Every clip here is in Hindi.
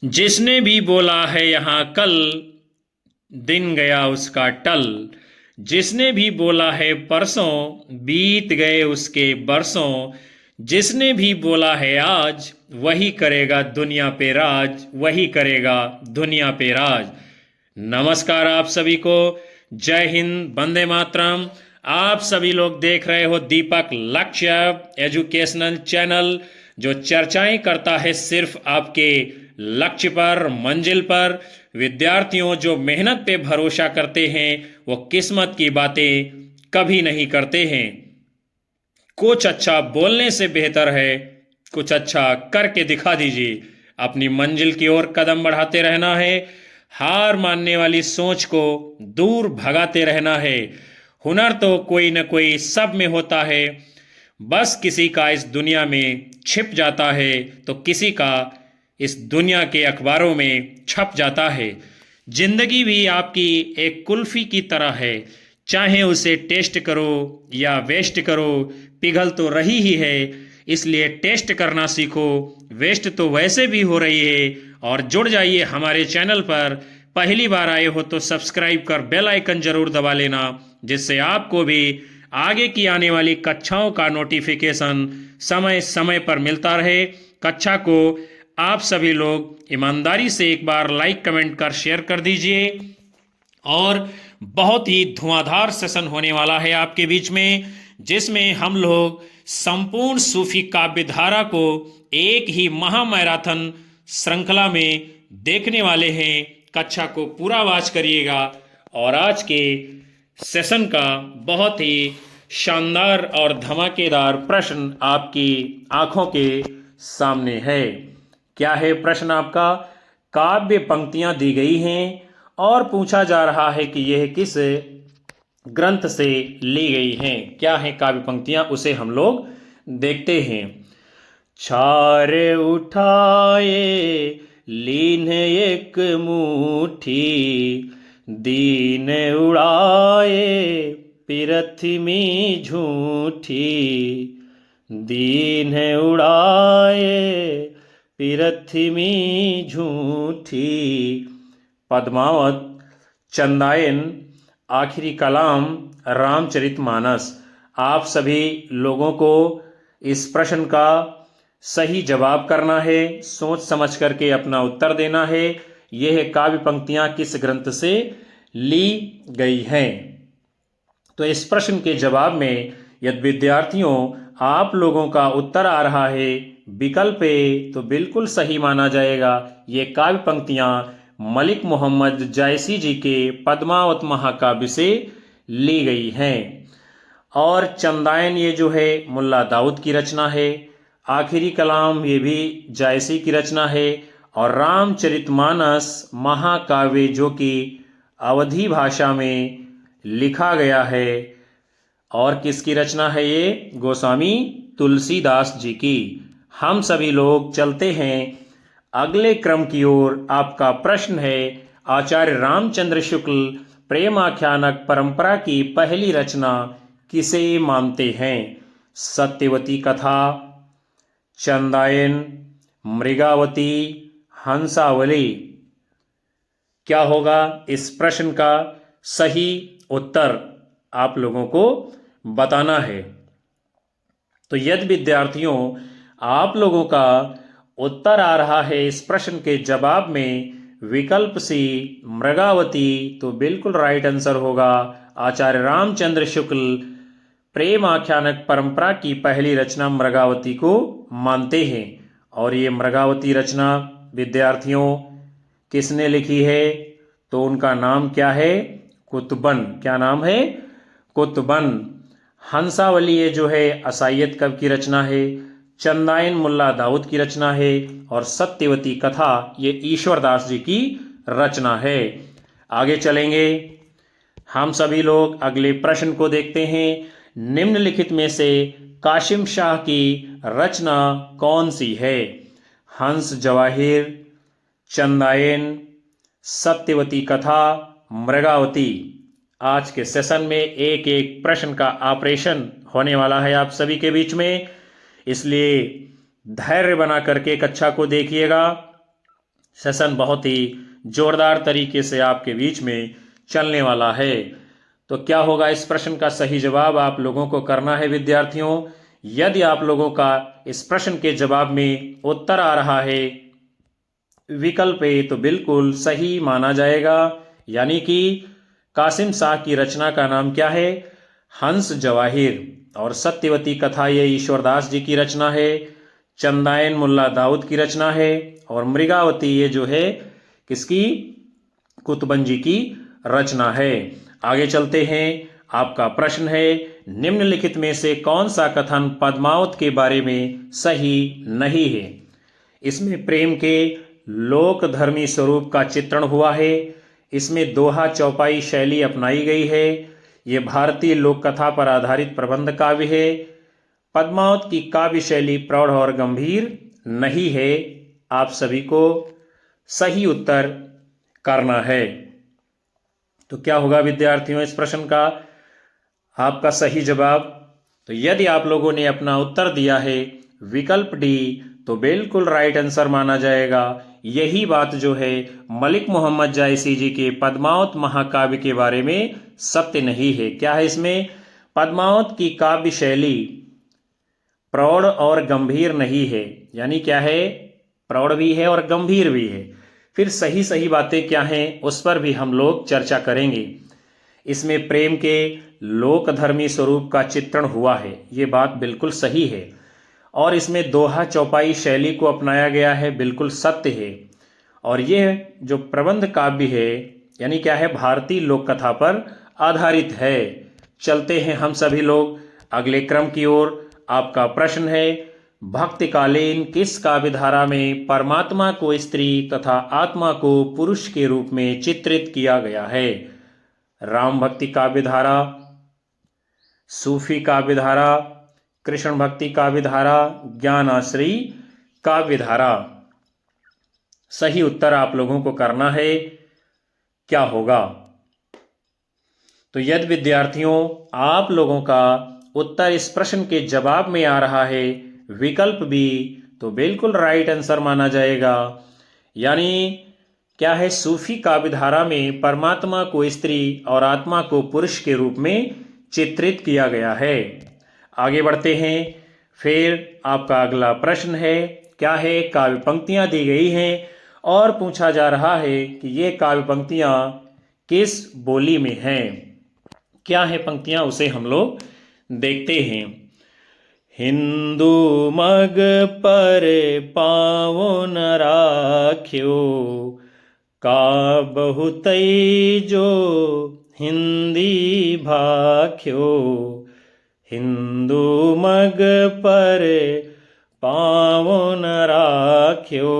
जिसने भी बोला है यहाँ कल, दिन गया उसका टल। जिसने भी बोला है परसों, बीत गए उसके बरसों। जिसने भी बोला है आज, वही करेगा दुनिया पे राज, वही करेगा दुनिया पे राज। नमस्कार आप सभी को, जय हिंद, वंदे मातरम। आप सभी लोग देख रहे हो दीपक लक्ष्य एजुकेशनल चैनल, जो चर्चाएं करता है सिर्फ आपके लक्ष्य पर, मंजिल पर। विद्यार्थियों जो मेहनत पे भरोसा करते हैं वो किस्मत की बातें कभी नहीं करते हैं। कुछ अच्छा बोलने से बेहतर है कुछ अच्छा करके दिखा दीजिए। अपनी मंजिल की ओर कदम बढ़ाते रहना है, हार मानने वाली सोच को दूर भगाते रहना है। हुनर तो कोई न कोई सब में होता है, बस किसी का इस दुनिया में छिप जाता है तो किसी का इस दुनिया के अखबारों में छप जाता है। जिंदगी भी आपकी एक कुल्फी की तरह है, चाहे उसे टेस्ट करो या वेस्ट करो, पिघल तो रही ही है। इसलिए टेस्ट करना सीखो, वेस्ट तो वैसे भी हो रही है। और जुड़ जाइए हमारे चैनल पर। पहली बार आए हो तो सब्सक्राइब कर बेल आइकन जरूर दबा लेना, जिससे आपको भी आगे की आने वाली कक्षाओं का नोटिफिकेशन समय समय पर मिलता रहे। कक्षा को आप सभी लोग ईमानदारी से एक बार लाइक कमेंट कर शेयर कर दीजिए। और बहुत ही धुआंधार सेशन होने वाला है आपके बीच में, जिसमें हम लोग संपूर्ण सूफी काव्य धारा को एक ही महामैराथन श्रृंखला में देखने वाले हैं। कक्षा को पूरा वॉच करिएगा। और आज के सेशन का बहुत ही शानदार और धमाकेदार प्रश्न आपकी आंखों के सामने है। क्या है प्रश्न आपका? काव्य पंक्तियां दी गई हैं और पूछा जा रहा है कि यह किस ग्रंथ से ली गई हैं। क्या है काव्य पंक्तियां, उसे हम लोग देखते हैं। छार उठाए लीन एक मुट्ठी, दीन उड़ाए पिरथमी झूठी। दीन उड़ाए पिरथमी झूठी। पद्मावत, चंदायन, आखिरी कलाम, रामचरितमानस। आप सभी लोगों को इस प्रश्न का सही जवाब करना है, सोच समझ करके अपना उत्तर देना है। यह काव्य पंक्तियां किस ग्रंथ से ली गई हैं। तो इस प्रश्न के जवाब में यदि विद्यार्थियों आप लोगों का उत्तर आ रहा है विकल्प ए, तो बिल्कुल सही माना जाएगा। ये काव्य पंक्तियां मलिक मोहम्मद जायसी जी के पद्मावत महाकाव्य से ली गई हैं। और चंदायन ये जो है मुल्ला दाऊद की रचना है। आखिरी कलाम ये भी जायसी की रचना है। और रामचरितमानस महाकाव्य जो कि अवधी भाषा में लिखा गया है, और किसकी रचना है ये? गोस्वामी तुलसीदास जी की। हम सभी लोग चलते हैं अगले क्रम की ओर। आपका प्रश्न है, आचार्य रामचंद्र शुक्ल प्रेमाख्यानक परंपरा की पहली रचना किसे मानते हैं? सत्यवती कथा, चंदायन, मृगावती, हंसावली। क्या होगा इस प्रश्न का सही उत्तर? आप लोगों को बताना है। तो यदि विद्यार्थियों आप लोगों का उत्तर आ रहा है इस प्रश्न के जवाब में विकल्प सी मृगावती, तो बिल्कुल राइट आंसर होगा। आचार्य रामचंद्र शुक्ल प्रेम आख्यानक परंपरा की पहली रचना मृगावती को मानते हैं। और ये मृगावती रचना विद्यार्थियों किसने लिखी है? तो उनका नाम क्या है? कुतुबन। क्या नाम है? कुतुबन। हंसावली ये जो है असायत कवि की रचना है। चंदायन मुल्ला दाऊद की रचना है। और सत्यवती कथा ये ईश्वरदास जी की रचना है। आगे चलेंगे हम सभी लोग, अगले प्रश्न को देखते हैं। निम्नलिखित में से काशिम शाह की रचना कौन सी है? हंस जवाहिर, चंदायन, सत्यवती कथा, मृगावती। आज के सेशन में एक एक प्रश्न का ऑपरेशन होने वाला है आप सभी के बीच में, इसलिए धैर्य बना करके कक्षा को देखिएगा। सेशन बहुत ही जोरदार तरीके से आपके बीच में चलने वाला है। तो क्या होगा, इस प्रश्न का सही जवाब आप लोगों को करना है विद्यार्थियों। यदि आप लोगों का इस प्रश्न के जवाब में उत्तर आ रहा है विकल्प ए, तो बिल्कुल सही माना जाएगा। यानी कि कासिम शाह की रचना का नाम क्या है? हंस जवाहिर। और सत्यवती कथा ये ईश्वरदास जी की रचना है। चंदायन मुल्ला दाऊद की रचना है। और मृगावती ये जो है किसकी? कुतुबंजी की रचना है। आगे चलते हैं। आपका प्रश्न है, निम्नलिखित में से कौन सा कथन पद्मावत के बारे में सही नहीं है? इसमें प्रेम के लोक धर्मी स्वरूप का चित्रण हुआ है। इसमें दोहा चौपाई शैली अपनाई गई है। ये भारतीय लोक कथा पर आधारित प्रबंध काव्य है। पद्मावत की काव्य शैली प्रौढ़ और गंभीर नहीं है। आप सभी को सही उत्तर करना है। तो क्या होगा विद्यार्थियों इस प्रश्न का आपका सही जवाब? तो यदि आप लोगों ने अपना उत्तर दिया है विकल्प डी, तो बिल्कुल राइट आंसर माना जाएगा। यही बात जो है मलिक मोहम्मद जायसी जी के पद्मावत महाकाव्य के बारे में सत्य नहीं है। क्या है इसमें? पद्मावत की काव्य शैली प्रौढ़ और गंभीर नहीं है। यानी क्या है? प्रौढ़ भी है और गंभीर भी है। फिर सही सही बातें क्या हैं उस पर भी हम लोग चर्चा करेंगे। इसमें प्रेम के लोकधर्मी स्वरूप का चित्रण हुआ है, ये बात बिल्कुल सही है। और इसमें दोहा चौपाई शैली को अपनाया गया है, बिल्कुल सत्य है। और ये जो प्रबंध काव्य है यानी क्या है, भारतीय लोक कथा पर आधारित है। चलते हैं हम सभी लोग अगले क्रम की ओर। आपका प्रश्न है, भक्तिकालीन किस काव्यधारा में परमात्मा को स्त्री तथा आत्मा को पुरुष के रूप में चित्रित किया गया है? राम भक्ति काव्यधारा, सूफी काव्यधारा, कृष्ण भक्ति काव्यधारा, ज्ञानाश्रयी काव्यधारा। सही उत्तर आप लोगों को करना है। क्या होगा? तो यदि विद्यार्थियों आप लोगों का उत्तर इस प्रश्न के जवाब में आ रहा है विकल्प बी, तो बिल्कुल राइट आंसर माना जाएगा। यानी क्या है, सूफी काव्यधारा में परमात्मा को स्त्री और आत्मा को पुरुष के रूप में चित्रित किया गया है। आगे बढ़ते हैं। फिर आपका अगला प्रश्न है, क्या है, काव्य पंक्तियां दी गई हैं और पूछा जा रहा है कि ये काव्य पंक्तियां किस बोली में हैं। क्या है पंक्तियां, उसे हम लोग देखते हैं। हिंदू मग पर पावो न राख्यो, का बहुतई जो हिंदी भाख्यो। हिंदू मग पर पावो न राख्यो,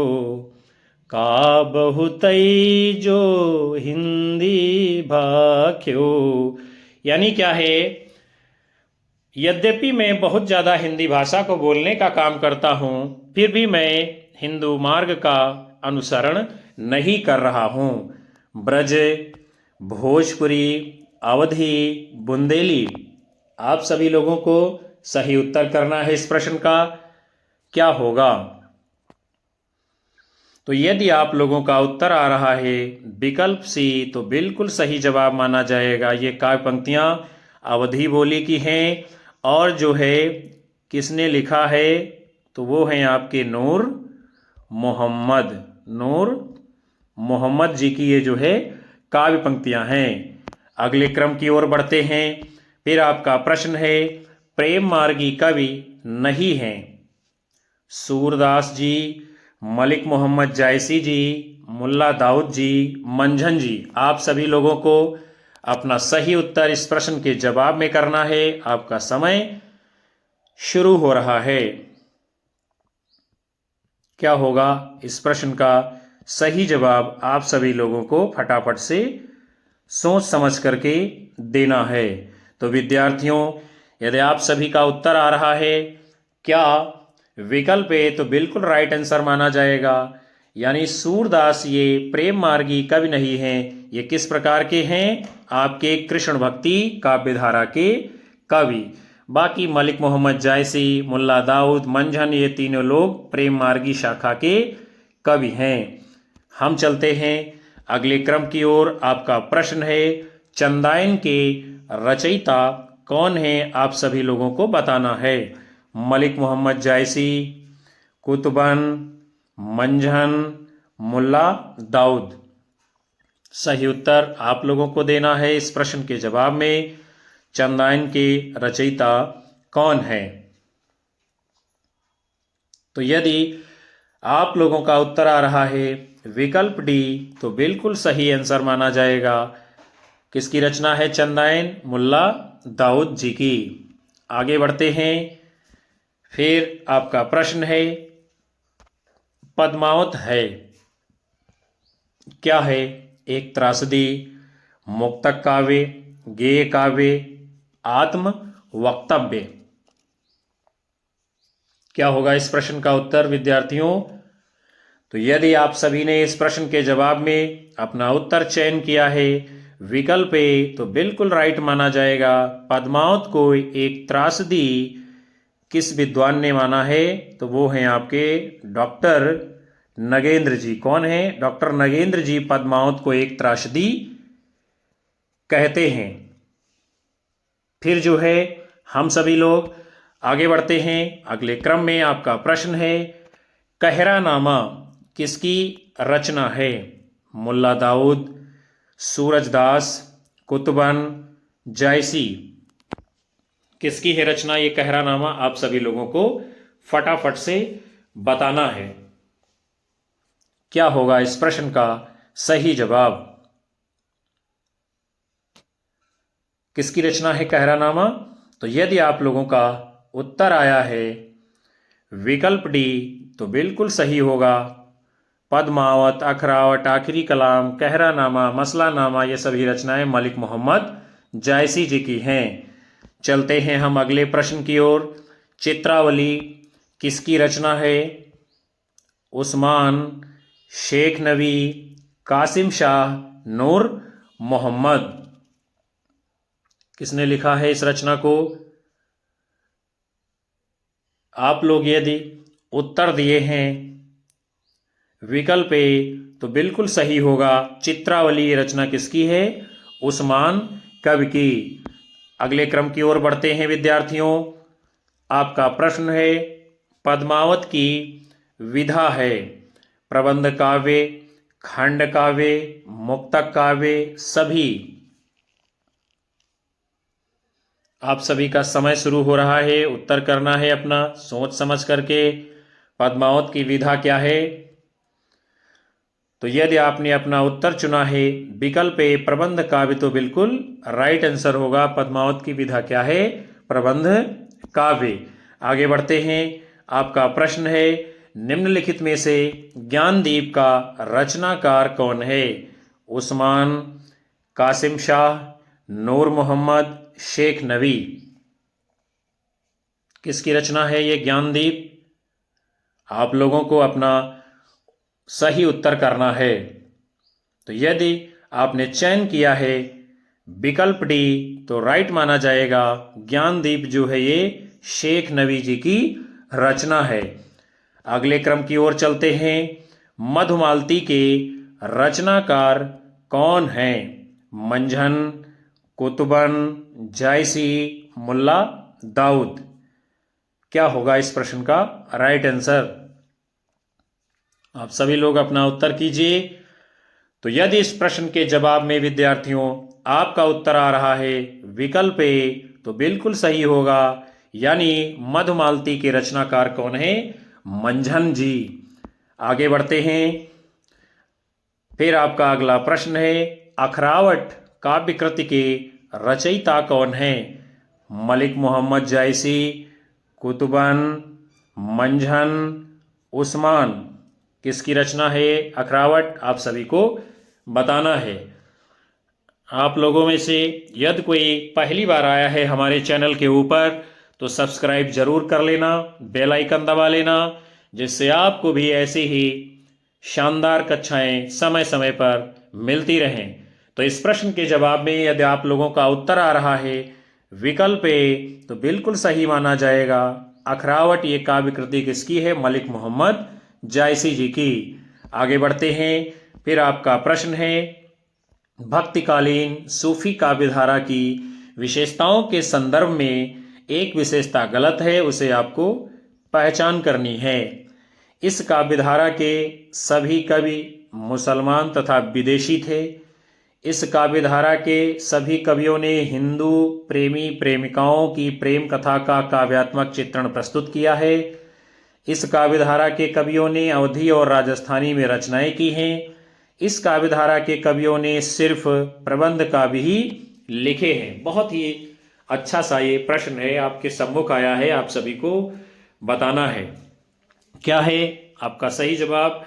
का बहुतई जो हिंदी भाख्यो। यानी क्या है, यद्यपि मैं बहुत ज़्यादा हिंदी भाषा को बोलने का काम करता हूँ, फिर भी मैं हिंदू मार्ग का अनुसरण नहीं कर रहा हूँ। ब्रज, भोजपुरी, अवधी, बुंदेली, आप सभी लोगों को सही उत्तर करना है इस प्रश्न का। क्या होगा? तो यदि आप लोगों का उत्तर आ रहा है विकल्प सी, तो बिल्कुल सही जवाब माना जाएगा। ये काव्य पंक्तियाँ अवधी बोली की हैं और जो है किसने लिखा है, तो वो हैं आपके नूर मोहम्मद जी की ये जो है काव्य पंक्तियां हैं। अगले क्रम की ओर बढ़ते हैं। फिर आपका प्रश्न है, प्रेम मार्गी कवि नहीं हैं सूरदास जी, मलिक मोहम्मद जायसी जी, मुल्ला दाऊद जी, मंझन जी। आप सभी लोगों को अपना सही उत्तर इस प्रश्न के जवाब में करना है। आपका समय शुरू हो रहा है। क्या होगा इस प्रश्न का सही जवाब? आप सभी लोगों को फटाफट से सोच समझ करके देना है। तो विद्यार्थियों, यदि आप सभी का उत्तर आ रहा है क्या विकल्प ए, तो बिल्कुल राइट आंसर माना जाएगा। यानी सूरदास ये प्रेम मार्गी कवि नहीं हैं। ये किस प्रकार के हैं? आपके कृष्ण भक्ति काव्यधारा के कवि। बाकी मलिक मोहम्मद जायसी, मुल्ला दाऊद, मंझन, ये तीनों लोग प्रेम मार्गी शाखा के कवि हैं। हम चलते हैं अगले क्रम की ओर। आपका प्रश्न है, चंदायन के रचयिता कौन है? आप सभी लोगों को बताना है। मलिक मोहम्मद जायसी, कुतुबन, मंझन, मुल्ला दाऊद। सही उत्तर आप लोगों को देना है इस प्रश्न के जवाब में। चंदायन के रचयिता कौन है? तो यदि आप लोगों का उत्तर आ रहा है विकल्प डी, तो बिल्कुल सही आंसर माना जाएगा। किसकी रचना है चंदायन? मुल्ला दाऊद जी की। आगे बढ़ते हैं। फिर आपका प्रश्न है, पद्मावत है क्या है? एक त्रासदी, मुक्तक काव्य, गेय काव्य, आत्म वक्तव्य। क्या होगा इस प्रश्न का उत्तर विद्यार्थियों? तो यदि आप सभी ने इस प्रश्न के जवाब में अपना उत्तर चयन किया है विकल्प ए, तो बिल्कुल राइट माना जाएगा। पद्मावत को एक त्रासदी किस विद्वान ने माना है? तो वो हैं आपके डॉक्टर नगेंद्र जी। कौन है? डॉक्टर नगेंद्र जी पद्मावत को एक त्रासदी कहते हैं। फिर जो है हम सभी लोग आगे बढ़ते हैं अगले क्रम में। आपका प्रश्न है, कहरानामा किसकी रचना है? मुल्ला दाऊद, सूरजदास, कुतुबन, जायसी। किसकी है रचना ये कहरानामा? आप सभी लोगों को फटाफट से बताना है। क्या होगा इस प्रश्न का सही जवाब? किसकी रचना है कहरानामा? तो यदि आप लोगों का उत्तर आया है विकल्प डी, तो बिल्कुल सही होगा। पद्मावत, अखरावट, आखिरी कलाम, कहरानामा, मसलानामा, ये सभी रचनाएं मलिक मोहम्मद जायसी जी की हैं। चलते हैं हम अगले प्रश्न की ओर। चित्रावली किसकी रचना है? उस्मान, शेख नबी, कासिम शाह, नूर मोहम्मद। किसने लिखा है इस रचना को? आप लोग यदि उत्तर दिए हैं विकल्प ए, तो बिल्कुल सही होगा। चित्रावली रचना किसकी है? उस्मान कवि की। अगले क्रम की ओर बढ़ते हैं विद्यार्थियों। आपका प्रश्न है, पद्मावत की विधा है प्रबंध काव्य, खंड काव्य, मुक्तक काव्य, सभी। आप सभी का समय शुरू हो रहा है। उत्तर करना है अपना सोच समझ करके। पद्मावत की विधा क्या है? तो यदि आपने अपना उत्तर चुना है विकल्प ए, प्रबंध काव्य, तो बिल्कुल राइट आंसर होगा। पद्मावत की विधा क्या है? प्रबंध काव्य। आगे बढ़ते हैं। आपका प्रश्न है, निम्नलिखित में से ज्ञानदीप का रचनाकार कौन है? उस्मान, कासिम शाह, नूर मोहम्मद, शेख नबी। किसकी रचना है ये ज्ञानदीप? आप लोगों को अपना सही उत्तर करना है। तो यदि आपने चयन किया है विकल्प डी, तो राइट माना जाएगा। ज्ञानदीप जो है ये शेख नबी जी की रचना है। अगले क्रम की ओर चलते हैं। मधुमालती के रचनाकार कौन हैं? मंझन, कुतुबन, जायसी, मुल्ला दाऊद। क्या होगा इस प्रश्न का राइट आंसर? आप सभी लोग अपना उत्तर कीजिए। तो यदि इस प्रश्न के जवाब में विद्यार्थियों आपका उत्तर आ रहा है विकल्प ए, तो बिल्कुल सही होगा। यानी मधुमालती के रचनाकार कौन है? मंझन जी। आगे बढ़ते हैं। फिर आपका अगला प्रश्न है, अखरावट काव्य कृति के रचयिता कौन है? मलिक मोहम्मद जायसी, कुतुबन, मंझन, उस्मान। किसकी रचना है अखरावट? आप सभी को बताना है। आप लोगों में से यदि कोई पहली बार आया है हमारे चैनल के ऊपर, तो सब्सक्राइब जरूर कर लेना, बेल आइकन दबा लेना, जिससे आपको भी ऐसी ही शानदार कक्षाएं समय समय पर मिलती रहें। तो इस प्रश्न के जवाब में यदि आप लोगों का उत्तर आ रहा है विकल्प ए, तो बिल्कुल सही माना जाएगा। अखरावट ये काव्य कृति किसकी है? मलिक मोहम्मद जायसी जी की। आगे बढ़ते हैं। फिर आपका प्रश्न है, भक्तिकालीन सूफी काव्यधारा की विशेषताओं के संदर्भ में एक विशेषता गलत है, उसे आपको पहचान करनी है। इस काव्यधारा के सभी कवि मुसलमान तथा विदेशी थे। इस काव्यधारा के सभी कवियों ने हिंदू प्रेमी प्रेमिकाओं की प्रेम कथा का काव्यात्मक चित्रण प्रस्तुत किया है। इस काव्यधारा के कवियों ने अवधी और राजस्थानी में रचनाएं की हैं। इस काव्यधारा के कवियों ने सिर्फ प्रबंध काव्य ही लिखे हैं। बहुत ही अच्छा सा ये प्रश्न है, आपके सम्मुख आया है, आप सभी को बताना है। क्या है आपका सही जवाब,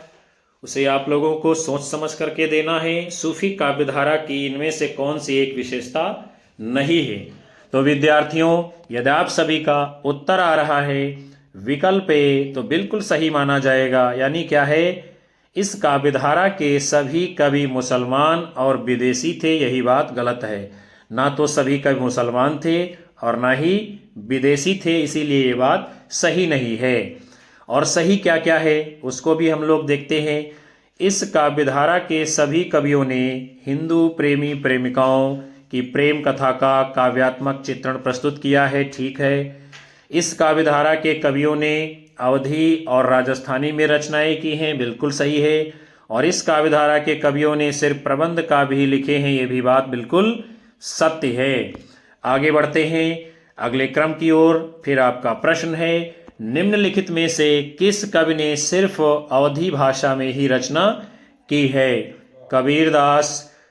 उसे आप लोगों को सोच समझ करके देना है। सूफी काव्यधारा की इनमें से कौन सी एक विशेषता नहीं है? तो विद्यार्थियों, यदि आप सभी का उत्तर आ रहा है विकल्प ए, तो बिल्कुल सही माना जाएगा। यानी क्या है, इस काव्यधारा के सभी कवि मुसलमान और विदेशी थे, यही बात गलत है। ना तो सभी कवि मुसलमान थे और ना ही विदेशी थे, इसीलिए ये बात सही नहीं है। और सही क्या क्या है उसको भी हम लोग देखते हैं। इस काव्यधारा के सभी कवियों ने हिंदू प्रेमी प्रेमिकाओं की प्रेम कथा का काव्यात्मक चित्रण प्रस्तुत किया है, ठीक है। इस काव्यधारा के कवियों ने अवधी और राजस्थानी में रचनाएं की हैं, बिल्कुल सही है। और इस काव्यधारा के कवियों ने सिर्फ प्रबंध काव्य ही लिखे हैं, ये भी बात बिल्कुल सत्य है। आगे बढ़ते हैं अगले क्रम की ओर। फिर आपका प्रश्न है, निम्नलिखित में से किस कवि ने सिर्फ अवधी भाषा में ही रचना की है? कबीरदास,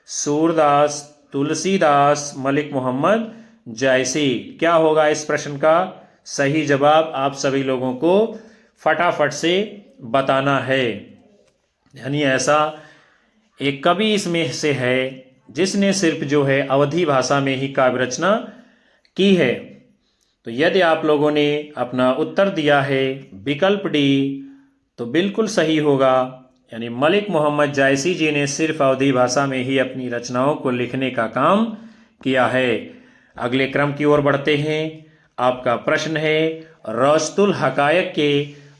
सूरदास, तुलसीदास, मलिक मोहम्मद जायसी। क्या होगा इस प्रश्न का सही जवाब? आप सभी लोगों को फटाफट से बताना है। यानी ऐसा एक कवि इसमें से है जिसने सिर्फ जो है अवधी भाषा में ही काव्य रचना की है। तो यदि आप लोगों ने अपना उत्तर दिया है विकल्प डी, तो बिल्कुल सही होगा। यानी मलिक मोहम्मद जायसी जी ने सिर्फ अवधी भाषा में ही अपनी रचनाओं को लिखने का काम किया है। अगले क्रम की ओर बढ़ते हैं। आपका प्रश्न है, रौस्तुल हकायक के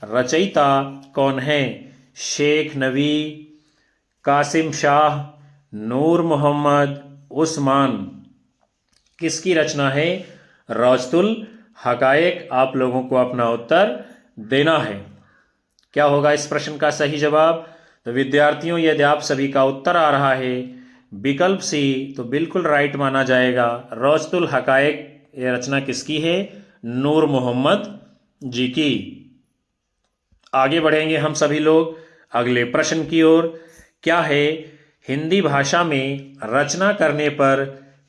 रचयिता कौन हैं? शेख नबी, कासिम शाह, नूर मोहम्मद, उस्मान। किसकी रचना है रौस्तुल हकायक? आप लोगों को अपना उत्तर देना है। क्या होगा इस प्रश्न का सही जवाब? तो विद्यार्थियों, यदि आप सभी का उत्तर आ रहा है विकल्प सी, तो बिल्कुल राइट माना जाएगा। रौस्तुल हकायक ये रचना किसकी है? नूर मोहम्मद जी की। आगे बढ़ेंगे हम सभी लोग अगले प्रश्न की ओर। क्या है, हिंदी भाषा में रचना करने पर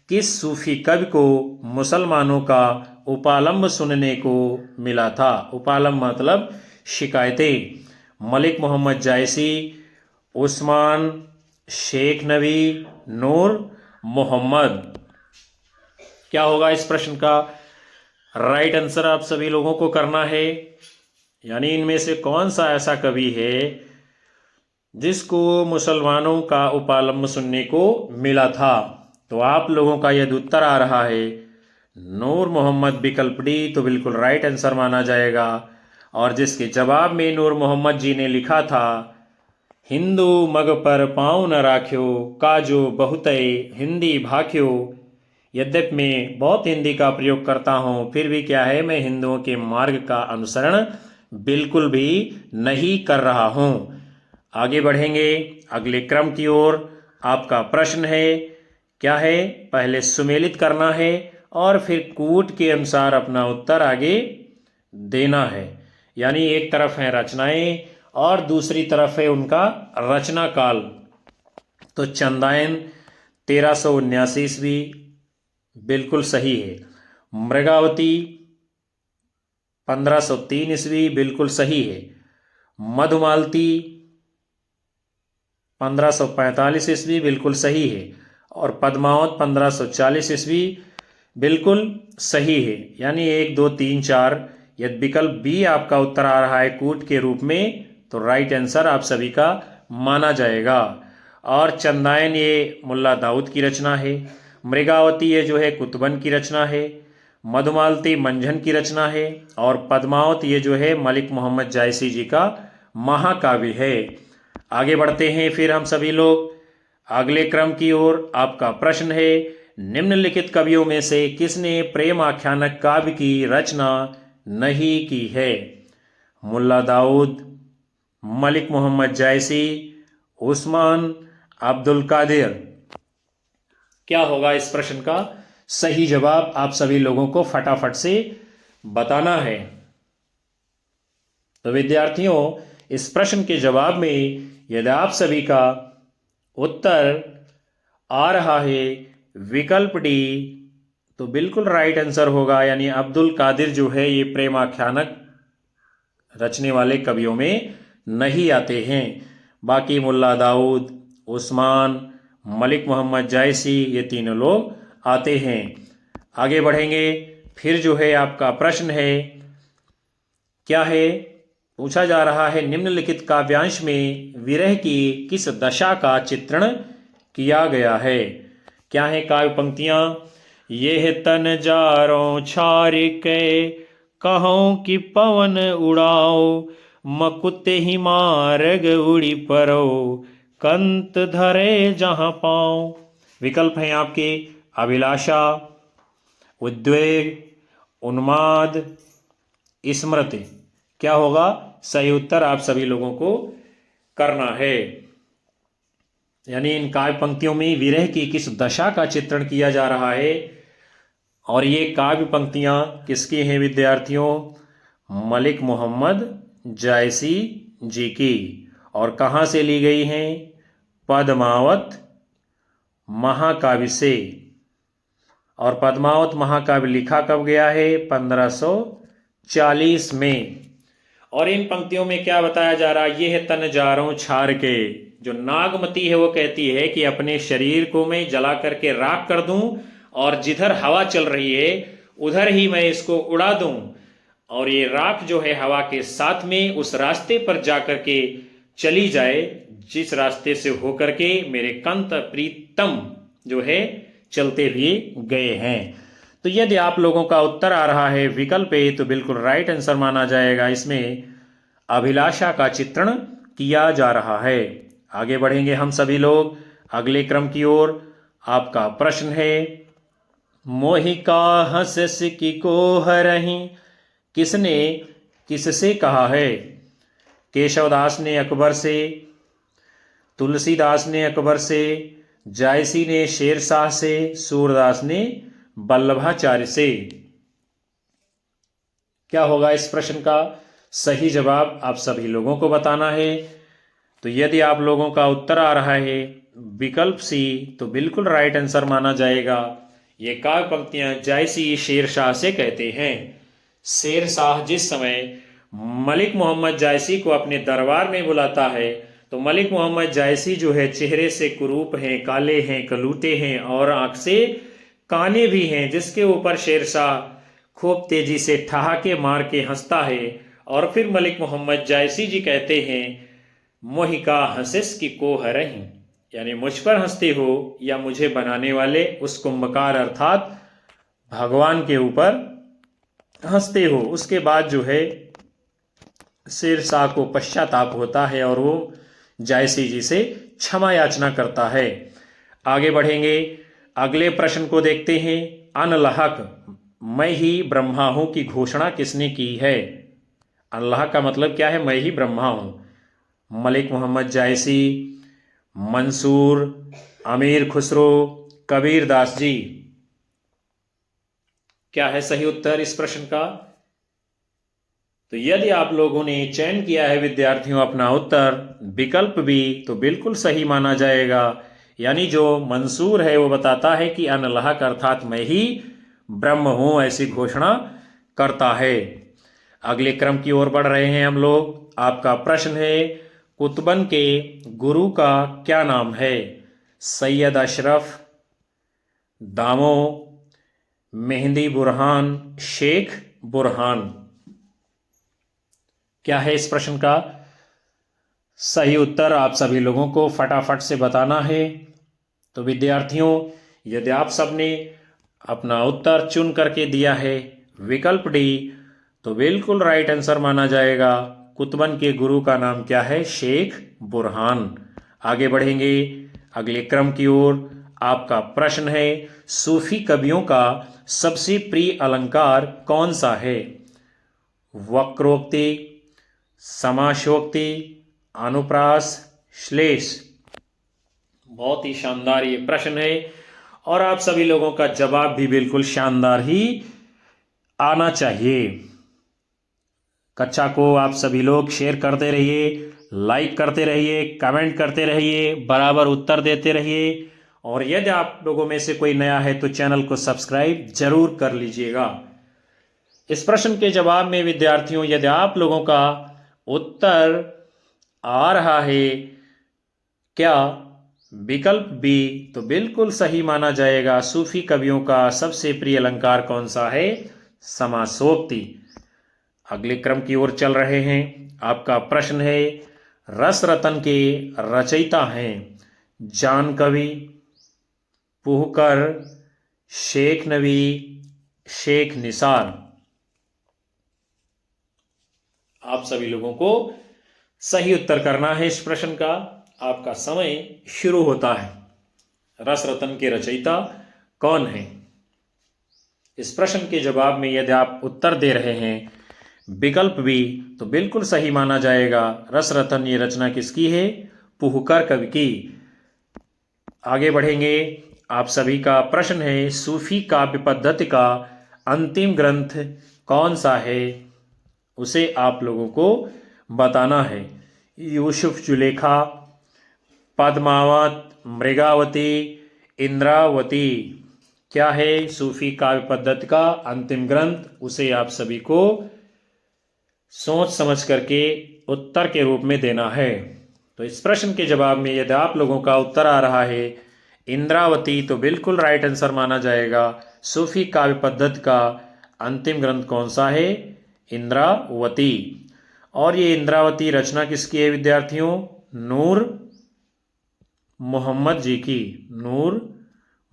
किस सूफी कवि को मुसलमानों का उपालंब सुनने को मिला था? उपालंब मतलब शिकायतें। मलिक मोहम्मद जायसी, उस्मान, शेख नबी, नूर मोहम्मद। क्या होगा इस प्रश्न का राइट आंसर? आप सभी लोगों को करना है। यानी इनमें से कौन सा ऐसा कवि है जिसको मुसलमानों का उपालंब सुनने को मिला था? तो आप लोगों का यदि उत्तर आ रहा है नूर मोहम्मद विकल्प डी, तो बिल्कुल राइट आंसर माना जाएगा। और जिसके जवाब में नूर मोहम्मद जी ने लिखा था, हिंदू मग पर पाँव न राख्यो, काजो बहुतय हिंदी भाख्यो। यद्यपि मैं बहुत हिंदी का प्रयोग करता हूँ, फिर भी क्या है, मैं हिंदुओं के मार्ग का अनुसरण बिल्कुल भी नहीं कर रहा हूँ। आगे बढ़ेंगे अगले क्रम की ओर। आपका प्रश्न है, क्या है, पहले सुमेलित करना है और फिर कूट के अनुसार अपना उत्तर आगे देना है। यानी एक तरफ है रचनाएं और दूसरी तरफ है उनका रचना काल। तो चंदायन 1379 ईस्वी बिल्कुल सही है। मृगावती 1503 ईस्वी बिल्कुल सही है। मधुमालती 1545 ईस्वी बिल्कुल सही है। और पद्मावत 1540 ईस्वी बिल्कुल सही है। यानी 1 2 3 4, यदि विकल्प बी आपका उत्तर आ रहा है कूट के रूप में, तो राइट आंसर आप सभी का माना जाएगा। और चंदायन ये मुल्ला दाऊद की रचना है। मृगावती ये जो है कुतुबन की रचना है। मधुमालती मंझन की रचना है। और पद्मावत ये जो है मलिक मोहम्मद जायसी जी का महाकाव्य है। आगे बढ़ते हैं फिर हम सभी लोग अगले क्रम की ओर। आपका प्रश्न है, निम्नलिखित कवियों में से किसने प्रेम आख्यानक काव्य की रचना नहीं की है? मुल्ला दाऊद, मलिक मोहम्मद जायसी, उस्मान, अब्दुल कादिर। क्या होगा इस प्रश्न का सही जवाब? आप सभी लोगों को फटाफट से बताना है। तो विद्यार्थियों, इस प्रश्न के जवाब में यदि आप सभी का उत्तर आ रहा है विकल्प डी, तो बिल्कुल राइट आंसर होगा। यानी अब्दुल कादिर जो है ये प्रेम आख्यानक रचने वाले कवियों में नहीं आते हैं। बाकी मुल्ला दाऊद, उस्मान, मलिक मोहम्मद जायसी ये तीनों लोग आते हैं। आगे बढ़ेंगे फिर जो है आपका प्रश्न है, क्या है? पूछा जा रहा है निम्नलिखित काव्यांश में विरह की किस दशा का चित्रण किया गया है? क्या है काव्य पंक्तियां? यह तन जारों छार के कहों कि पवन उड़ाओ, मकुत ही मार्ग उड़ी परो, कंत धरे जहां पाओ। विकल्प हैं आपके अभिलाषा, उद्वेग, उन्माद, स्मृति। क्या होगा सही उत्तर? आप सभी लोगों को करना है। यानी इन काव्य पंक्तियों में विरह की किस दशा का चित्रण किया जा रहा है, और ये काव्य पंक्तियां किसकी हैं विद्यार्थियों? मलिक मोहम्मद जायसी जी की। और कहाँ से ली गई हैं? पद्मावत महाकाव्य से। और पद्मावत महाकाव्य लिखा कब गया है? 1540 में। और इन पंक्तियों में क्या बताया जा रहा है? ये है तन जारों छार के। जो नागमती है वो कहती है कि अपने शरीर को मैं जला करके राख कर दूं, और जिधर हवा चल रही है उधर ही मैं इसको उड़ा दूं, और ये राख जो है हवा के साथ में उस रास्ते पर जाकर के चली जाए जिस रास्ते से होकर के मेरे कंत प्रीतम जो है चलते हुए गए हैं। तो यदि आप लोगों का उत्तर आ रहा है विकल्प ए, तो बिल्कुल राइट आंसर माना जाएगा। इसमें अभिलाषा का चित्रण किया जा रहा है। आगे बढ़ेंगे हम सभी लोग अगले क्रम की ओर। आपका प्रश्न है, मोहिका हंस की को हरही किसने किससे कहा है? केशवदास ने अकबर से, तुलसीदास ने अकबर से, जायसी ने शेरशाह से, सूरदास ने वल्लभाचार्य से। क्या होगा इस प्रश्न का सही जवाब? आप सभी लोगों को बताना है। तो यदि आप लोगों का उत्तर आ रहा है विकल्प सी, तो बिल्कुल राइट आंसर माना जाएगा। ये काव्य पंक्तियां जायसी शेरशाह से कहते हैं। शेरशाह जिस समय मलिक मोहम्मद जायसी को अपने दरबार में बुलाता है, तो मलिक मोहम्मद जायसी जो है चेहरे से कुरूप हैं, काले हैं, कलूटे हैं और आंख से काने भी हैं, जिसके ऊपर शेरशाह खूब तेजी से ठहाके मार के हंसता है। और फिर मलिक मोहम्मद जायसी जी कहते हैं, मोहिका हंसिस की को हरही, यानी मुझ पर हंसते हो या मुझे बनाने वाले उस कुंभकार अर्थात भगवान के ऊपर हंसते हो। उसके बाद जो है शेरशाह को पश्चाताप होता है और वो जायसी जी से क्षमा याचना करता है। आगे बढ़ेंगे अगले प्रश्न को देखते हैं। अनलहक मैं ही ब्रह्मा हूं की घोषणा किसने की है? अनलहक का मतलब क्या है? मैं ही ब्रह्मा हूं। मलिक मोहम्मद जायसी, मंसूर, अमीर खुसरो, कबीर दास जी। क्या है सही उत्तर इस प्रश्न का? तो यदि आप लोगों ने चयन किया है विद्यार्थियों अपना उत्तर विकल्प बी, तो बिल्कुल सही माना जाएगा। यानी जो मंसूर है वो बताता है कि अनलहक अर्थात मैं ही ब्रह्म हूं, ऐसी घोषणा करता है। अगले क्रम की ओर बढ़ रहे हैं हम लोग। आपका प्रश्न है, कुतुबन के गुरु का क्या नाम है? सैयद अशरफ, दामो, मेहंदी बुरहान, शेख बुरहान। क्या है इस प्रश्न का सही उत्तर? आप सभी लोगों को फटाफट से बताना है। तो विद्यार्थियों, यदि आप सबने अपना उत्तर चुन करके दिया है विकल्प डी, तो बिल्कुल राइट आंसर माना जाएगा। कुतुबन के गुरु का नाम क्या है? शेख बुरहान। आगे बढ़ेंगे अगले क्रम की ओर। आपका प्रश्न है, सूफी कवियों का सबसे प्रिय अलंकार कौन सा है? वक्रोक्ति, समासोक्ति, अनुप्रास, श्लेष। बहुत ही शानदार ये प्रश्न है और आप सभी लोगों का जवाब भी बिल्कुल शानदार ही आना चाहिए। कक्षा को आप सभी लोग शेयर करते रहिए, लाइक करते रहिए, कमेंट करते रहिए, बराबर उत्तर देते रहिए और यदि आप लोगों में से कोई नया है तो चैनल को सब्सक्राइब जरूर कर लीजिएगा। इस प्रश्न के जवाब में विद्यार्थियों, यदि आप लोगों का उत्तर आ रहा है क्या विकल्प बी, तो बिल्कुल सही माना जाएगा। सूफी कवियों का सबसे प्रिय अलंकार कौन सा है? समासोक्ति। अगले क्रम की ओर चल रहे हैं। आपका प्रश्न है, रस रतन के रचयिता हैं जान कवि, पुहकर, शेख नबी, शेख निसार। आप सभी लोगों को सही उत्तर करना है इस प्रश्न का। आपका समय शुरू होता है। रस रतन के रचयिता कौन है? इस प्रश्न के जवाब में यदि आप उत्तर दे रहे हैं विकल्प बी, तो बिल्कुल सही माना जाएगा। रस रतन ये रचना किसकी है? पुहकर कवि की। आगे बढ़ेंगे। आप सभी का प्रश्न है, सूफी काव्य पद्धति का अंतिम ग्रंथ कौन सा है? उसे आप लोगों को बताना है। यूसुफ जुलेखा, पद्मावत, मृगावती, इंद्रावती। क्या है सूफी काव्य पद्धति का अंतिम ग्रंथ? उसे आप सभी को सोच समझ करके उत्तर के रूप में देना है। तो इस प्रश्न के जवाब में यदि आप लोगों का उत्तर आ रहा है इंद्रावती, तो बिल्कुल राइट आंसर माना जाएगा। सूफी काव्य पद्धति का अंतिम ग्रंथ कौन सा है? इंद्रावती। और ये इंद्रावती रचना किसकी है विद्यार्थियों? नूर मोहम्मद जी की। नूर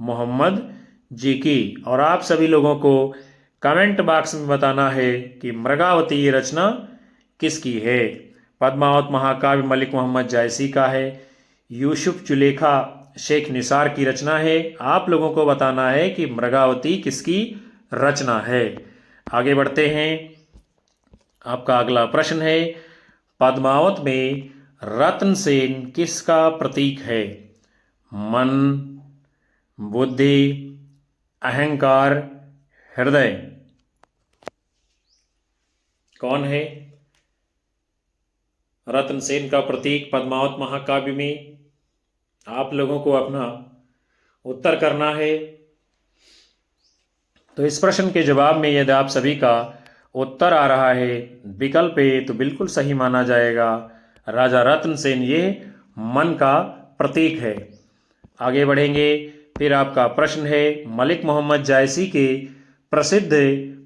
मोहम्मद जी की। और आप सभी लोगों को कमेंट बॉक्स में बताना है कि मृगावती ये रचना किसकी है। पद्मावत महाकाव्य मलिक मोहम्मद जायसी का है। यूसुफ जुलेखा शेख निसार की रचना है। आप लोगों को बताना है कि मृगावती किसकी रचना है। आगे बढ़ते हैं। आपका अगला प्रश्न है, पद्मावत में रत्नसेन किसका प्रतीक है? मन, बुद्धि, अहंकार, हृदय। कौन है रत्नसेन का प्रतीक पद्मावत महाकाव्य में? आप लोगों को अपना उत्तर करना है। तो इस प्रश्न के जवाब में यदि आप सभी का उत्तर आ रहा है विकल्प ए, तो बिल्कुल सही माना जाएगा। राजा रत्नसेन ये मन का प्रतीक है। आगे बढ़ेंगे। फिर आपका प्रश्न है, मलिक मोहम्मद जायसी के प्रसिद्ध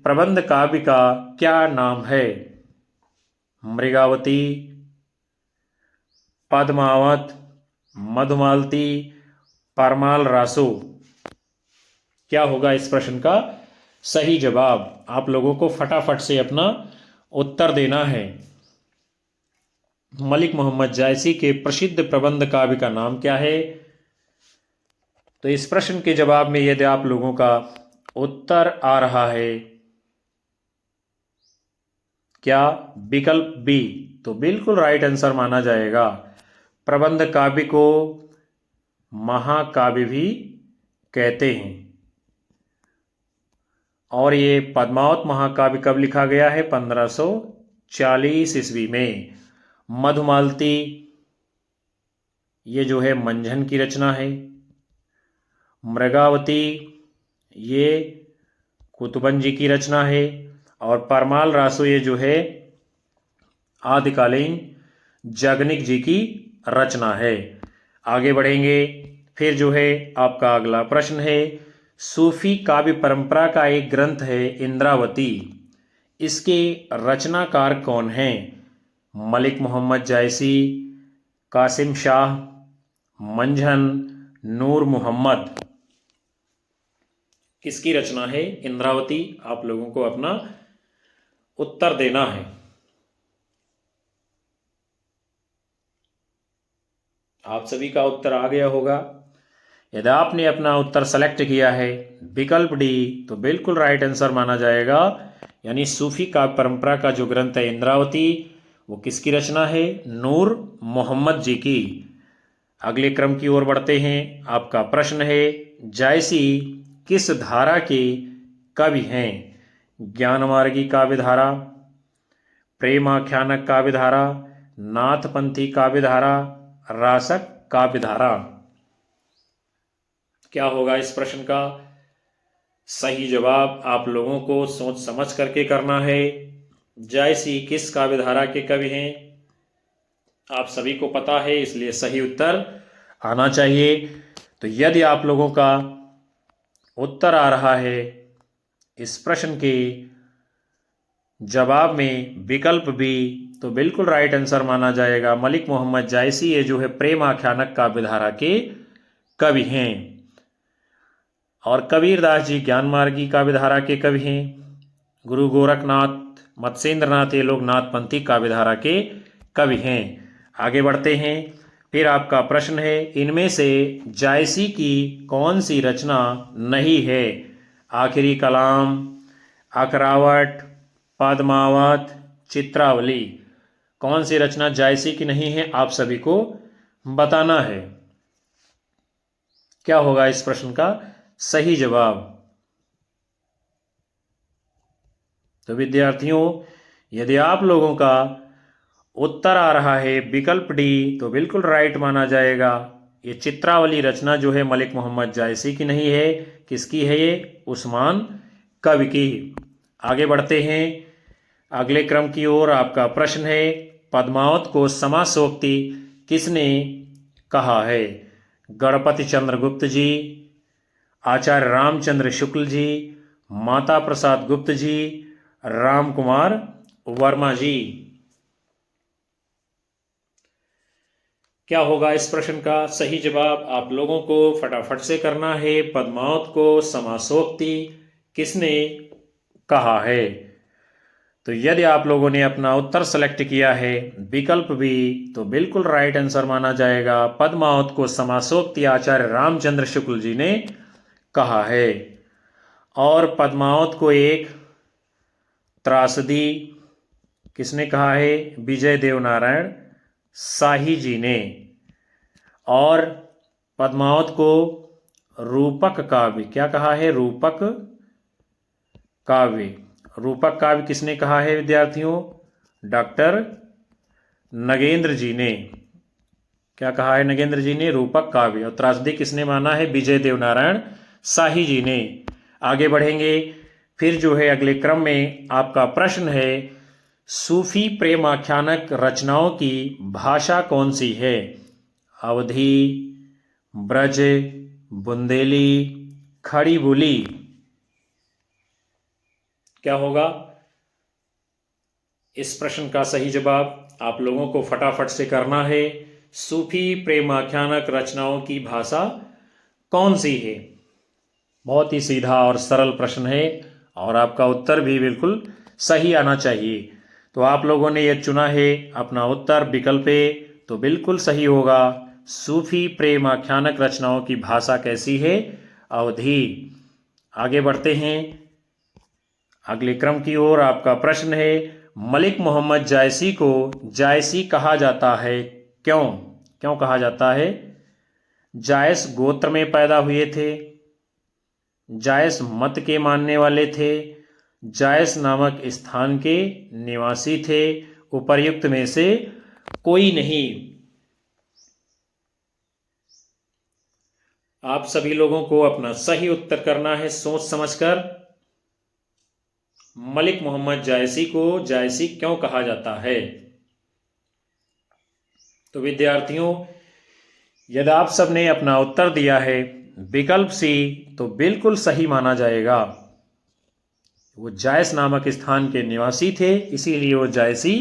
प्रबंध काव्य का क्या नाम है? मृगावती, पद्मावत, मधुमालती, परमाल रासो। क्या होगा इस प्रश्न का सही जवाब? आप लोगों को फटाफट से अपना उत्तर देना है। मलिक मोहम्मद जायसी के प्रसिद्ध प्रबंध काव्य का नाम क्या है? तो इस प्रश्न के जवाब में यदि आप लोगों का उत्तर आ रहा है क्या विकल्प बी, तो बिल्कुल राइट आंसर माना जाएगा। प्रबंध काव्य को महाकाव्य भी कहते हैं। और ये पद्मावत महाकाव्य कब लिखा गया है? 1540 ईस्वी में। मधुमालती ये जो है मंझन की रचना है। मृगावती ये कुतुबन जी की रचना है। और परमाल रासो ये जो है आदिकालीन जगनिक जी की रचना है। आगे बढ़ेंगे। फिर जो है आपका अगला प्रश्न है, सूफी काव्य परंपरा का एक ग्रंथ है इंद्रावती, इसके रचनाकार कौन हैं? मलिक मोहम्मद जायसी, कासिम शाह, मंझन, नूर मोहम्मद। किसकी रचना है इंद्रावती? आप लोगों को अपना उत्तर देना है। आप सभी का उत्तर आ गया होगा। यदि आपने अपना उत्तर सेलेक्ट किया है विकल्प डी, तो बिल्कुल राइट आंसर माना जाएगा। यानी सूफी काव्य परंपरा का जो ग्रंथ है इंद्रावती, वो किसकी रचना है? नूर मोहम्मद जी की। अगले क्रम की ओर बढ़ते हैं। आपका प्रश्न है, जायसी किस धारा के कवि हैं? ज्ञानमार्गी काव्य धारा, प्रेमाख्यानक काव्य धारा, नाथपंथी काव्य धारा, रासक काव्य धारा। क्या होगा इस प्रश्न का सही जवाब? आप लोगों को सोच समझ करके करना है। जायसी किस काव्य धारा के कवि हैं? आप सभी को पता है, इसलिए सही उत्तर आना चाहिए। तो यदि आप लोगों का उत्तर आ रहा है इस प्रश्न के जवाब में विकल्प बी, तो बिल्कुल राइट आंसर माना जाएगा। मलिक मोहम्मद जायसी ये जो है प्रेम आख्यानक काव्य धारा के कवि हैं। और कबीरदास जी ज्ञानमार्गी काव्य धारा के कवि हैं। गुरु गोरखनाथ, मत्स्येंद्रनाथ, ये लोग नाथपंथी काव्य धारा के कवि हैं। आगे बढ़ते हैं। फिर आपका प्रश्न है, इनमें से जायसी की कौन सी रचना नहीं है? आखिरी कलाम, अकरावट, पद्मावत, चित्रावली। कौन सी रचना जायसी की नहीं है? आप सभी को बताना है। क्या होगा इस प्रश्न का सही जवाब? तो विद्यार्थियों, यदि आप लोगों का उत्तर आ रहा है विकल्प डी, तो बिल्कुल राइट माना जाएगा। ये चित्रावली रचना जो है मलिक मोहम्मद जायसी की नहीं है। किसकी है ये? उस्मान कवि की। आगे बढ़ते हैं अगले क्रम की ओर। आपका प्रश्न है, पद्मावत को समासोक्ति किसने कहा है? गणपति चंद्र गुप्त जी, आचार्य रामचंद्र शुक्ल जी, माता प्रसाद गुप्त जी, राम कुमार वर्मा जी। क्या होगा इस प्रश्न का सही जवाब? आप लोगों को फटाफट से करना है। पद्मावत को समासोक्ति किसने कहा है? तो यदि आप लोगों ने अपना उत्तर सेलेक्ट किया है विकल्प बी, तो बिल्कुल राइट आंसर माना जाएगा। पद्मावत को समासोक्ति आचार्य रामचंद्र शुक्ल जी ने कहा है। और पद्मावत को एक त्रासदी किसने कहा है? विजय देवनारायण शाही जी ने। और पद्मावत को रूपक काव्य क्या कहा है? रूपक काव्य। रूपक काव्य किसने कहा है विद्यार्थियों? डॉक्टर नगेंद्र जी ने। क्या कहा है नगेंद्र जी ने? रूपक काव्य। और त्रासदी किसने माना है? विजय देवनारायण शाही जी ने। आगे बढ़ेंगे। फिर जो है अगले क्रम में आपका प्रश्न है, सूफी प्रेमाख्यानक रचनाओं की भाषा कौन सी है? अवधी, ब्रज, बुंदेली, खड़ी बोली। क्या होगा इस प्रश्न का सही जवाब? आप लोगों को फटाफट से करना है। सूफी प्रेमाख्यानक रचनाओं की भाषा कौन सी है? बहुत ही सीधा और सरल प्रश्न है और आपका उत्तर भी बिल्कुल सही आना चाहिए। तो आप लोगों ने यह चुना है अपना उत्तर विकल्प ए, तो बिल्कुल सही होगा। सूफी प्रेम आख्यानक रचनाओं की भाषा कैसी है? अवधी। आगे बढ़ते हैं अगले क्रम की ओर। आपका प्रश्न है, मलिक मोहम्मद जायसी को जायसी कहा जाता है क्यों? क्यों कहा जाता है? जायस गोत्र में पैदा हुए थे, जायस मत के मानने वाले थे, जायस नामक स्थान के निवासी थे, उपर्युक्त में से कोई नहीं। आप सभी लोगों को अपना सही उत्तर करना है सोच समझकर। मलिक मोहम्मद जायसी को जायसी क्यों कहा जाता है? तो विद्यार्थियों, यदि आप सबने अपना उत्तर दिया है विकल्प सी, तो बिल्कुल सही माना जाएगा। वो जायस नामक स्थान के निवासी थे, इसीलिए वो जायसी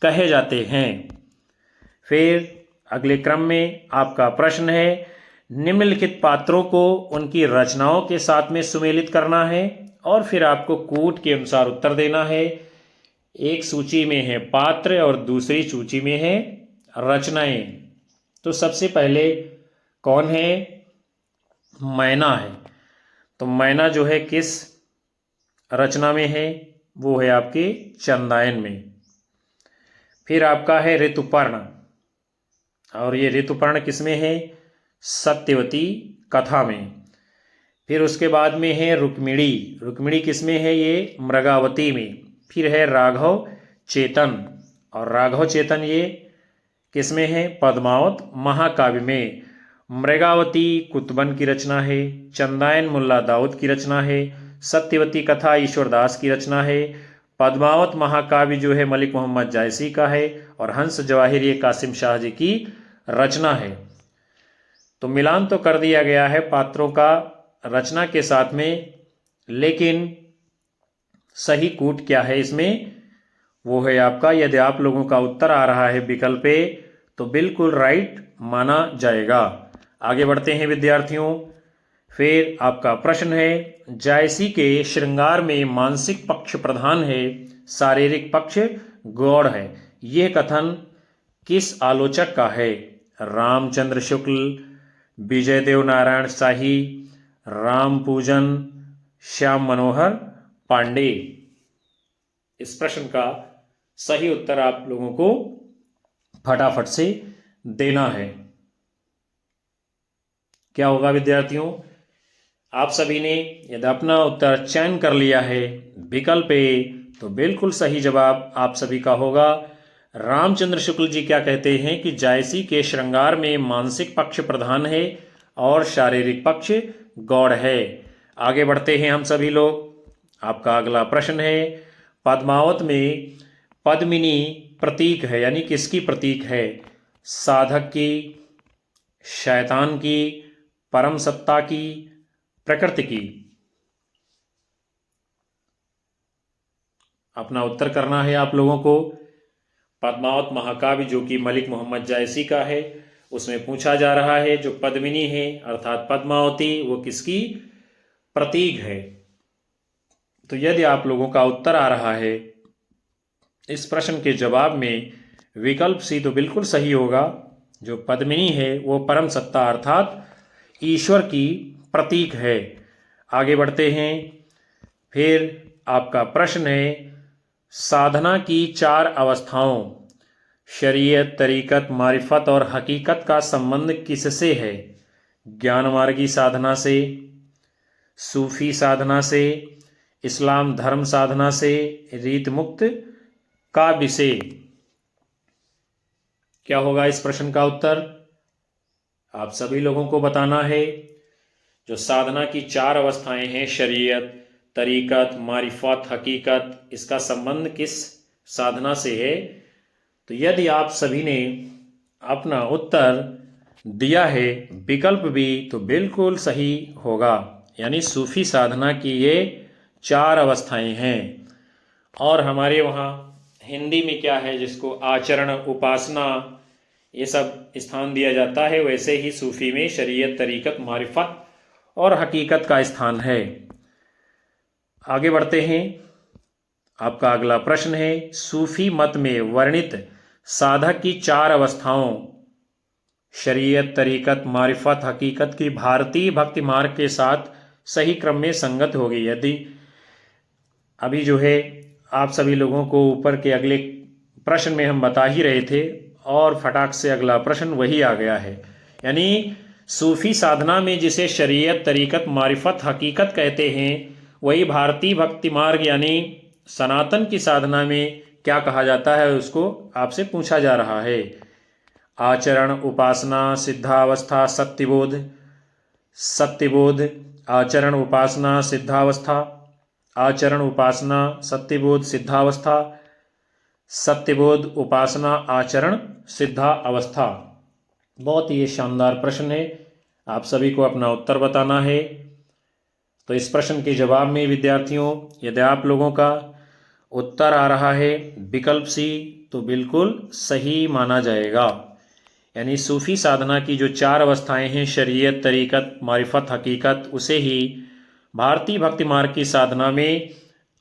कहे जाते हैं। फिर अगले क्रम में आपका प्रश्न है, निम्नलिखित पात्रों को उनकी रचनाओं के साथ में सुमेलित करना है और फिर आपको कूट के अनुसार उत्तर देना है। एक सूची में है पात्र और दूसरी सूची में है रचनाएं। तो सबसे पहले कौन है? मैना है। तो मैना जो है किस रचना में है? वो है आपके चंदायन में। फिर आपका है ऋतुपर्ण, और ये ऋतुपर्ण किस में है? सत्यवती कथा में। फिर उसके बाद में है रुक्मिणी। रुक्मिणी किस में है? ये मृगावती में। फिर है राघव चेतन, और राघव चेतन ये किस में है? पद्मावत महाकाव्य में। मृगावती कुतुबन की रचना है। चंदायन मुल्ला दाऊद की रचना है। सत्यवती कथा ईश्वरदास की रचना है। पद्मावत महाकाव्य जो है मलिक मोहम्मद जायसी का है। और हंस जवाहिर ये कासिम शाह जी की रचना है। तो मिलान तो कर दिया गया है पात्रों का रचना के साथ में, लेकिन सही कूट क्या है इसमें? वो है आपका, यदि आप लोगों का उत्तर आ रहा है विकल्प ए, तो बिल्कुल राइट माना जाएगा। आगे बढ़ते हैं विद्यार्थियों। फिर आपका प्रश्न है, जायसी के श्रृंगार में मानसिक पक्ष प्रधान है, शारीरिक पक्ष गौड़ है। यह कथन किस आलोचक का है? रामचंद्र शुक्ल, विजय देव नारायण शाही, राम पूजन, श्याम मनोहर पांडे। इस प्रश्न का सही उत्तर आप लोगों को फटाफट से देना है। क्या होगा विद्यार्थियों? आप सभी ने यदि अपना उत्तर चयन कर लिया है विकल्प ए, तो बिल्कुल सही जवाब आप सभी का होगा। रामचंद्र शुक्ल जी क्या कहते हैं कि जायसी के श्रृंगार में मानसिक पक्ष प्रधान है और शारीरिक पक्ष गौड़ है। आगे बढ़ते हैं हम सभी लोग। आपका अगला प्रश्न है, पद्मावत में पद्मिनी प्रतीक है, यानी किसकी प्रतीक है? साधक की, शैतान की, परम सत्ता की, प्रकृति की? अपना उत्तर करना है आप लोगों को। पद्मावत महाकाव्य जो कि मलिक मोहम्मद जायसी का है, उसमें पूछा जा रहा है जो पद्मिनी है अर्थात पद्मावती, वो किसकी प्रतीक है? तो यदि आप लोगों का उत्तर आ रहा है इस प्रश्न के जवाब में विकल्प सी, तो बिल्कुल सही होगा। जो पद्मिनी है वो परम सत्ता अर्थात ईश्वर की प्रतीक है। आगे बढ़ते हैं। फिर आपका प्रश्न है, साधना की 4 अवस्थाओं शरीयत, तरीकत, मारिफत और हकीकत का संबंध किससे है? ज्ञान मार्गी साधना से, सूफी साधना से, इस्लाम धर्म साधना से, रीत मुक्त काव्य से? क्या होगा इस प्रश्न का उत्तर? आप सभी लोगों को बताना है। जो साधना की 4 अवस्थाएं हैं शरीयत, तरीकत, मारिफत, हकीकत, इसका संबंध किस साधना से है? तो यदि आप सभी ने अपना उत्तर दिया है विकल्प बी, तो बिल्कुल सही होगा। यानी सूफी साधना की ये 4 अवस्थाएं हैं। और हमारे वहाँ हिंदी में क्या है, जिसको आचरण, उपासना, ये सब स्थान दिया जाता है, वैसे ही सूफी में शरीयत, तरीकत, मारिफत और हकीकत का स्थान है। आगे बढ़ते हैं। आपका अगला प्रश्न है, सूफी मत में वर्णित साधक की 4 अवस्थाओं शरीयत, तरीकत, मारिफत, हकीकत की भारतीय भक्ति मार्ग के साथ सही क्रम में संगत होगी। यदि अभी जो है आप सभी लोगों को ऊपर के अगले प्रश्न में हम बता ही रहे थे, और फटाक से अगला प्रश्न वही आ गया है। यानी सूफी साधना में जिसे शरीयत, तरीकत, मारिफत, हकीकत कहते हैं, वही भारतीय भक्ति मार्ग यानी सनातन की साधना में क्या कहा जाता है, उसको आपसे पूछा जा रहा है। आचरण, उपासना, सिद्धावस्था, सत्यबोध। सत्यबोध, आचरण, उपासना, सिद्धावस्था। आचरण, उपासना, सत्यबोध, सिद्धावस्था। सत्यबोध, उपासना, आचरण, सिद्धा अवस्था। बहुत ही शानदार प्रश्न है। आप सभी को अपना उत्तर बताना है। तो इस प्रश्न के जवाब में विद्यार्थियों, यदि आप लोगों का उत्तर आ रहा है विकल्प सी, तो बिल्कुल सही माना जाएगा। यानी सूफी साधना की जो 4 अवस्थाएं हैं शरीयत, तरीकत, मारिफत, हकीकत, उसे ही भारतीय भक्ति मार्ग की साधना में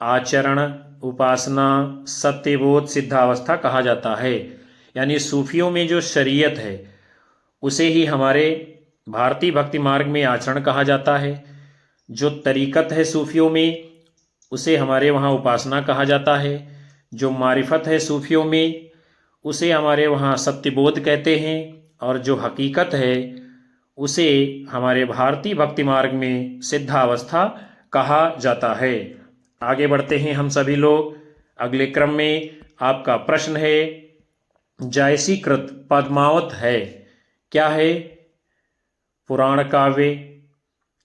आचरण, उपासना, सत्यबोध, सिद्धावस्था कहा जाता है। यानी सूफियों में जो शरीयत है उसे ही हमारे भारतीय भक्ति मार्ग में आचरण कहा जाता है। जो तरीक़त है सूफियों में, उसे हमारे वहाँ उपासना कहा जाता है। जो मारिफत है सूफियों में, उसे हमारे वहाँ सत्यबोध कहते हैं। और जो हकीकत है, उसे हमारे भारतीय भक्ति मार्ग में सिद्धावस्था कहा जाता है। आगे बढ़ते हैं हम सभी लोग। अगले क्रम में आपका प्रश्न है, जायसीकृत पद्मावत है क्या है? पुराण काव्य,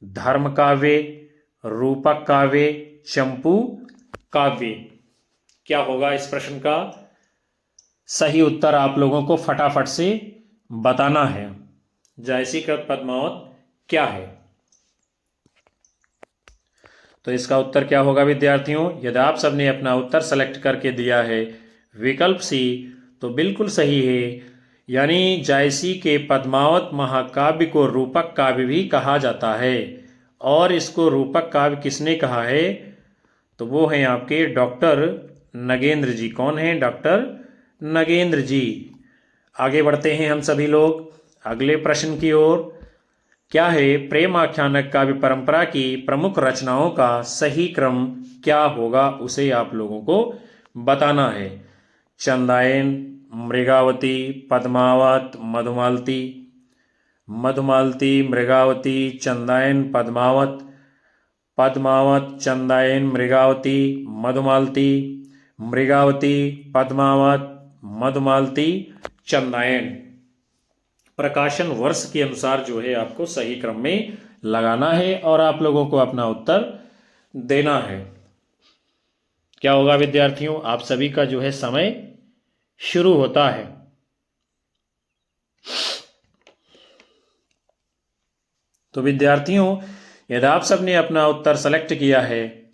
धर्म काव्य, रूपक काव्य, चंपू काव्य। क्या होगा इस प्रश्न का सही उत्तर? आप लोगों को फटाफट से बताना है। जायसीकृत पद्मावत क्या है? तो इसका उत्तर क्या होगा विद्यार्थियों? यदि आप सबने अपना उत्तर सेलेक्ट करके दिया है विकल्प सी, तो बिल्कुल सही है। यानी जायसी के पद्मावत महाकाव्य को रूपक काव्य भी कहा जाता है। और इसको रूपक काव्य किसने कहा है? तो वो हैं आपके डॉक्टर नगेंद्र जी। कौन हैं? डॉक्टर नगेंद्र जी। आगे बढ़ते हैं हम सभी लोग अगले प्रश्न की ओर। क्या है प्रेम आख्यानक काव्य परंपरा की प्रमुख रचनाओं का सही क्रम क्या होगा? उसे आप लोगों को बताना है। चंदायन, मृगावती, पद्मावत, मधुमालती। मधुमालती, मृगावती, चंदायन, पद्मावत। पद्मावत, चंदायन, मृगावती, मधुमालती। मृगावती, पद्मावत, मधुमालती, चंदायन। प्रकाशन वर्ष के अनुसार जो है आपको सही क्रम में लगाना है और आप लोगों को अपना उत्तर देना है। क्या होगा विद्यार्थियों? आप सभी का जो है समय शुरू होता है। तो विद्यार्थियों, यदि आप सबने अपना उत्तर सेलेक्ट किया है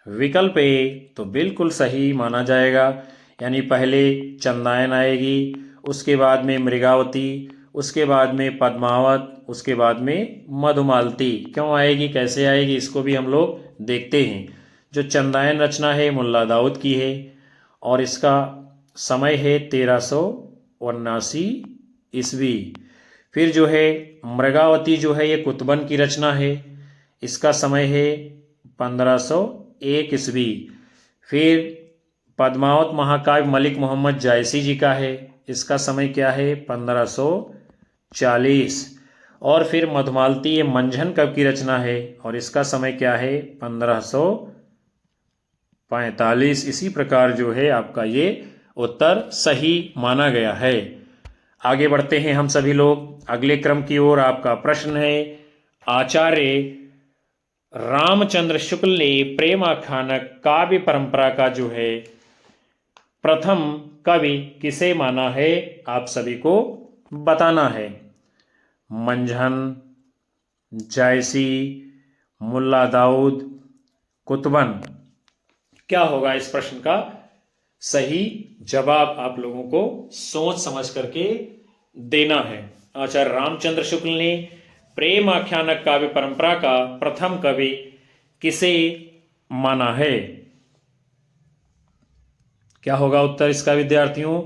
विकल्प ए, तो बिल्कुल सही माना जाएगा। यानी पहले चंदायन आएगी, उसके बाद में मृगावती, उसके बाद में पद्मावत, उसके बाद में मधुमालती। क्यों आएगी, कैसे आएगी, इसको भी हम लोग देखते हैं। जो चंदायन रचना है मुल्ला दाऊद की है और इसका समय है 1379 ईस्वी। फिर जो है मृगावती जो है ये कुतुबन की रचना है, इसका समय है 1501 ईस्वी। फिर पद्मावत महाकाव्य मलिक मोहम्मद जायसी जी का है, इसका समय क्या है 1540। और फिर मधुमालती ये मंझन कवि की रचना है और इसका समय क्या है 1545। इसी प्रकार जो है आपका ये उत्तर सही माना गया है। आगे बढ़ते हैं हम सभी लोग अगले क्रम की ओर। आपका प्रश्न है, आचार्य रामचंद्र शुक्ल ने प्रेम आख्यानक काव्य परंपरा का जो है प्रथम कवि किसे माना है? आप सभी को बताना है। मंझन, जायसी, मुल्ला दाऊद, कुतुबन। क्या होगा इस प्रश्न का सही जवाब? आप लोगों को सोच समझ करके देना है। आचार्य रामचंद्र शुक्ल ने प्रेम आख्यानक काव्य परंपरा का प्रथम कवि किसे माना है? क्या होगा उत्तर इसका विद्यार्थियों?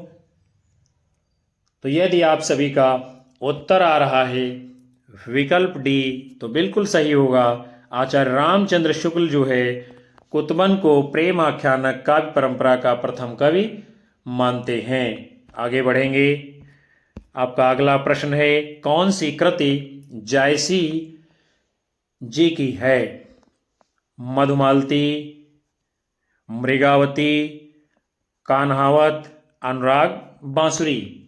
तो यदि आप सभी का उत्तर आ रहा है विकल्प डी, तो बिल्कुल सही होगा। आचार्य रामचंद्र शुक्ल जो है कुतुबन को प्रेम आख्यानक काव्य परंपरा का प्रथम कवि मानते हैं। आगे बढ़ेंगे। आपका अगला प्रश्न है, कौन सी कृति जायसी जी की है? मधुमालती, मृगावती, कान्हावत, अनुराग बांसुरी।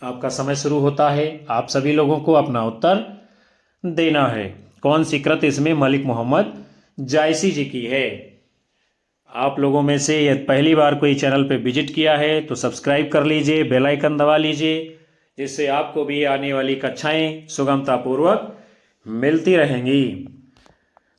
आपका समय शुरू होता है। आप सभी लोगों को अपना उत्तर देना है। कौन सी कृत इसमें मलिक मोहम्मद जायसी जी की है? आप लोगों में से यदि पहली बार कोई चैनल पे विजिट किया है तो सब्सक्राइब कर लीजिए, बेल आइकन दबा लीजिए, जिससे आपको भी आने वाली कक्षाएं सुगमतापूर्वक मिलती रहेंगी।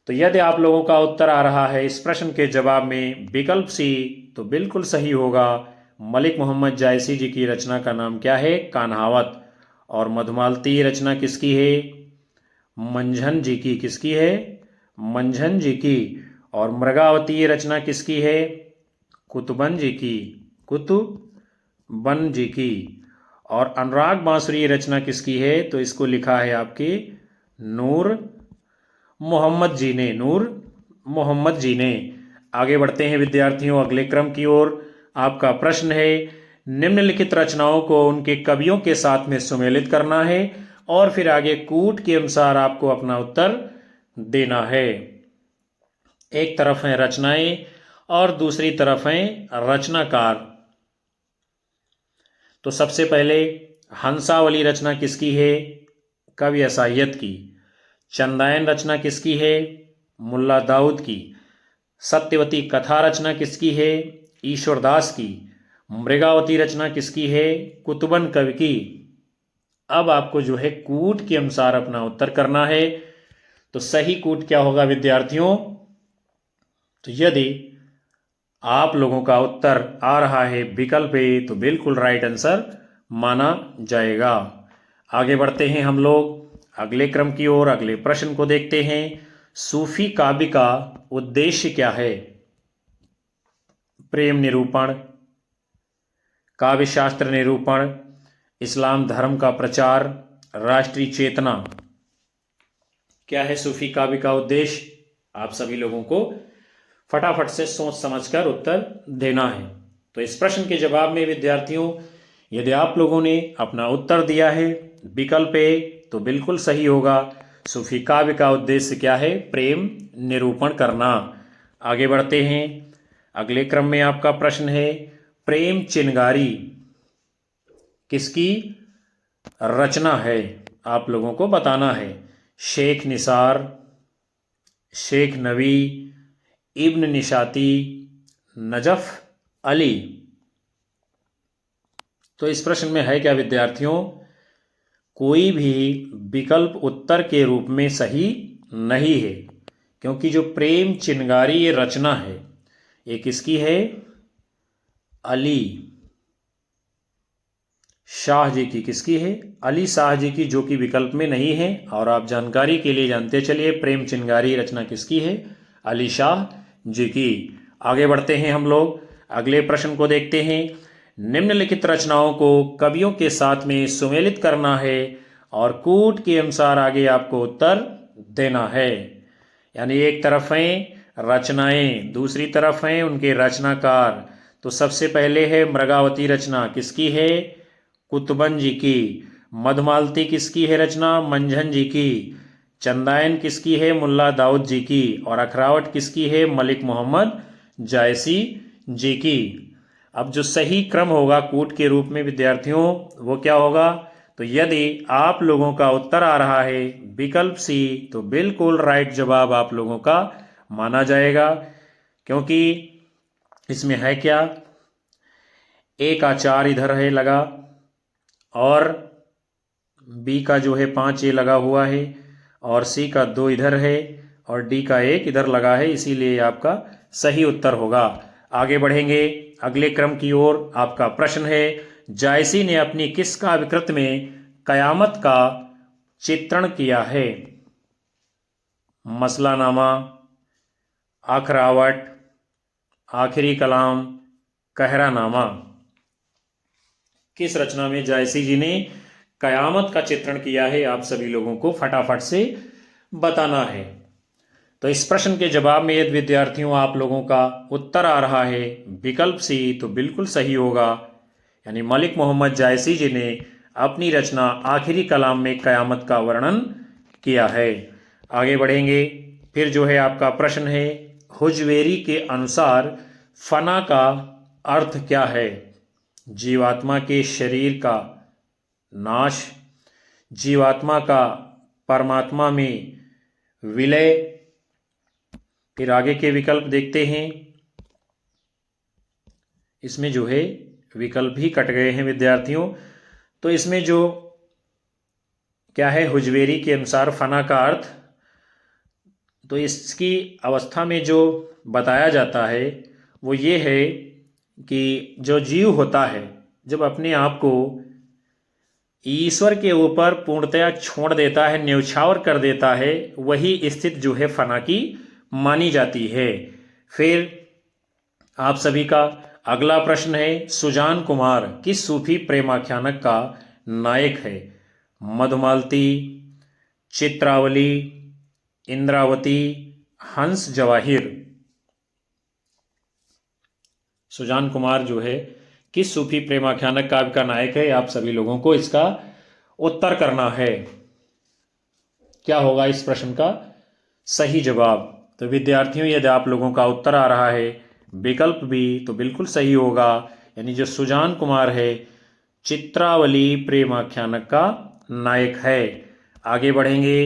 तो यदि आप लोगों का उत्तर आ रहा है इस प्रश्न के जवाब में विकल्प सी, तो बिल्कुल सही होगा। मलिक मोहम्मद जायसी जी की रचना का नाम क्या है? कान्हावत। और मधुमालती रचना किसकी है? मंझन जी की। किसकी है? मंझन जी की। और मृगावती रचना किसकी है? कुतुबन जी की। कुतुबन जी की। और अनुराग बांसुरी ये रचना किसकी है? तो इसको लिखा है आपके नूर मोहम्मद जी ने, नूर मोहम्मद जी ने। आगे बढ़ते हैं विद्यार्थियों अगले क्रम की ओर। आपका प्रश्न है, निम्नलिखित रचनाओं को उनके कवियों के साथ में सुमेलित करना है और फिर आगे कूट के अनुसार आपको अपना उत्तर देना है। एक तरफ हैं रचनाएं और दूसरी तरफ हैं रचनाकार। तो सबसे पहले हंसावली रचना किसकी है? कवि असाहियत की। चंदायन रचना किसकी है? मुल्ला दाऊद की। सत्यवती कथा रचना किसकी है? ईश्वरदास की। मृगावती रचना किसकी है? कुतुबन कवि की। अब आपको जो है कूट के अनुसार अपना उत्तर करना है। तो सही कूट क्या होगा विद्यार्थियों? तो यदि आप लोगों का उत्तर आ रहा है विकल्प ए तो बिल्कुल राइट आंसर माना जाएगा। आगे बढ़ते हैं हम लोग अगले क्रम की ओर। अगले प्रश्न को देखते हैं, सूफी काव्य का उद्देश्य क्या है? प्रेम निरूपण, काव्य शास्त्र निरूपण, इस्लाम धर्म का प्रचार, राष्ट्रीय चेतना। क्या है सूफी काव्य का उद्देश्य? आप सभी लोगों को फटाफट से सोच समझकर उत्तर देना है। तो इस प्रश्न के जवाब में विद्यार्थियों यदि आप लोगों ने अपना उत्तर दिया है विकल्प ए तो बिल्कुल सही होगा। सूफी काव्य का उद्देश्य क्या है? प्रेम निरूपण करना। आगे बढ़ते हैं अगले क्रम में। आपका प्रश्न है, प्रेम चिनगारी किसकी रचना है? आप लोगों को बताना है। शेख निसार, शेख नबी, इब्न निशाती, नजफ अली। तो इस प्रश्न में है क्या विद्यार्थियों? कोई भी विकल्प उत्तर के रूप में सही नहीं है, क्योंकि जो प्रेम चिनगारी ये रचना है ये किसकी है? अली शाह जी की। किसकी है? अली शाह जी की, जो कि विकल्प में नहीं है। और आप जानकारी के लिए जानते चलिए प्रेम चिनगारी रचना किसकी है? अली शाह जी की। आगे बढ़ते हैं हम लोग अगले प्रश्न को देखते हैं, निम्नलिखित रचनाओं को कवियों के साथ में सुमेलित करना है और कूट के अनुसार आगे आपको उत्तर देना है। यानी एक तरफ हैं रचनाएं, दूसरी तरफ हैं उनके रचनाकार। तो सबसे पहले है मृगावती रचना, किसकी है? कुतुबन जी की। मधुमालती किसकी है रचना? मंझन जी की। चंदायन किसकी है? मुल्ला दाऊद जी की। और अखरावट किसकी है? मलिक मोहम्मद जायसी जी की। अब जो सही क्रम होगा कूट के रूप में विद्यार्थियों वो क्या होगा? तो यदि आप लोगों का उत्तर आ रहा है विकल्प सी तो बिल्कुल राइट जवाब आप लोगों का माना जाएगा, क्योंकि इसमें है क्या? एक आचार इधर है लगा और बी का जो है 5 ए लगा हुआ है और सी का 2 इधर है और डी का 1 इधर लगा है, इसीलिए आपका सही उत्तर होगा। आगे बढ़ेंगे अगले क्रम की ओर। आपका प्रश्न है, जायसी ने अपनी किस काव्यकृत में कयामत का चित्रण किया है? मसलानामा, अखरावट, आखिरी कलाम, कहरानामा। किस रचना में जायसी जी ने कयामत का चित्रण किया है? आप सभी लोगों को फटाफट से बताना है। तो इस प्रश्न के जवाब में यदि विद्यार्थियों आप लोगों का उत्तर आ रहा है विकल्प सी तो बिल्कुल सही होगा। यानी मलिक मोहम्मद जायसी जी ने अपनी रचना आखिरी कलाम में कयामत का वर्णन किया है। आगे बढ़ेंगे फिर जो है आपका प्रश्न है, हुजवेरी के अनुसार फना का अर्थ क्या है? जीवात्मा के शरीर का नाश, जीवात्मा का परमात्मा में विलय। फिर आगे के विकल्प देखते हैं, इसमें जो है विकल्प ही कट गए हैं विद्यार्थियों। तो इसमें जो क्या है हुजवेरी के अनुसार फना का अर्थ, तो इसकी अवस्था में जो बताया जाता है वो ये है कि जो जीव होता है जब अपने आप को ईश्वर के ऊपर पूर्णतया छोड़ देता है, न्यौछावर कर देता है, वही स्थिति जो है फना की मानी जाती है। फिर आप सभी का अगला प्रश्न है, सुजान कुमार किस सूफी प्रेमाख्यानक का नायक है? मधुमालती, चित्रावली, इंद्रावती, हंस जवाहिर। सुजान कुमार जो है किस सूफी प्रेमाख्यानक काव्य का नायक है? आप सभी लोगों को इसका उत्तर करना है। क्या होगा इस प्रश्न का सही जवाब? तो विद्यार्थियों, यदि आप लोगों का उत्तर आ रहा है विकल्प बी, तो बिल्कुल सही होगा। यानी जो सुजान कुमार है चित्रावली प्रेमाख्यानक का नायक है। आगे बढ़ेंगे,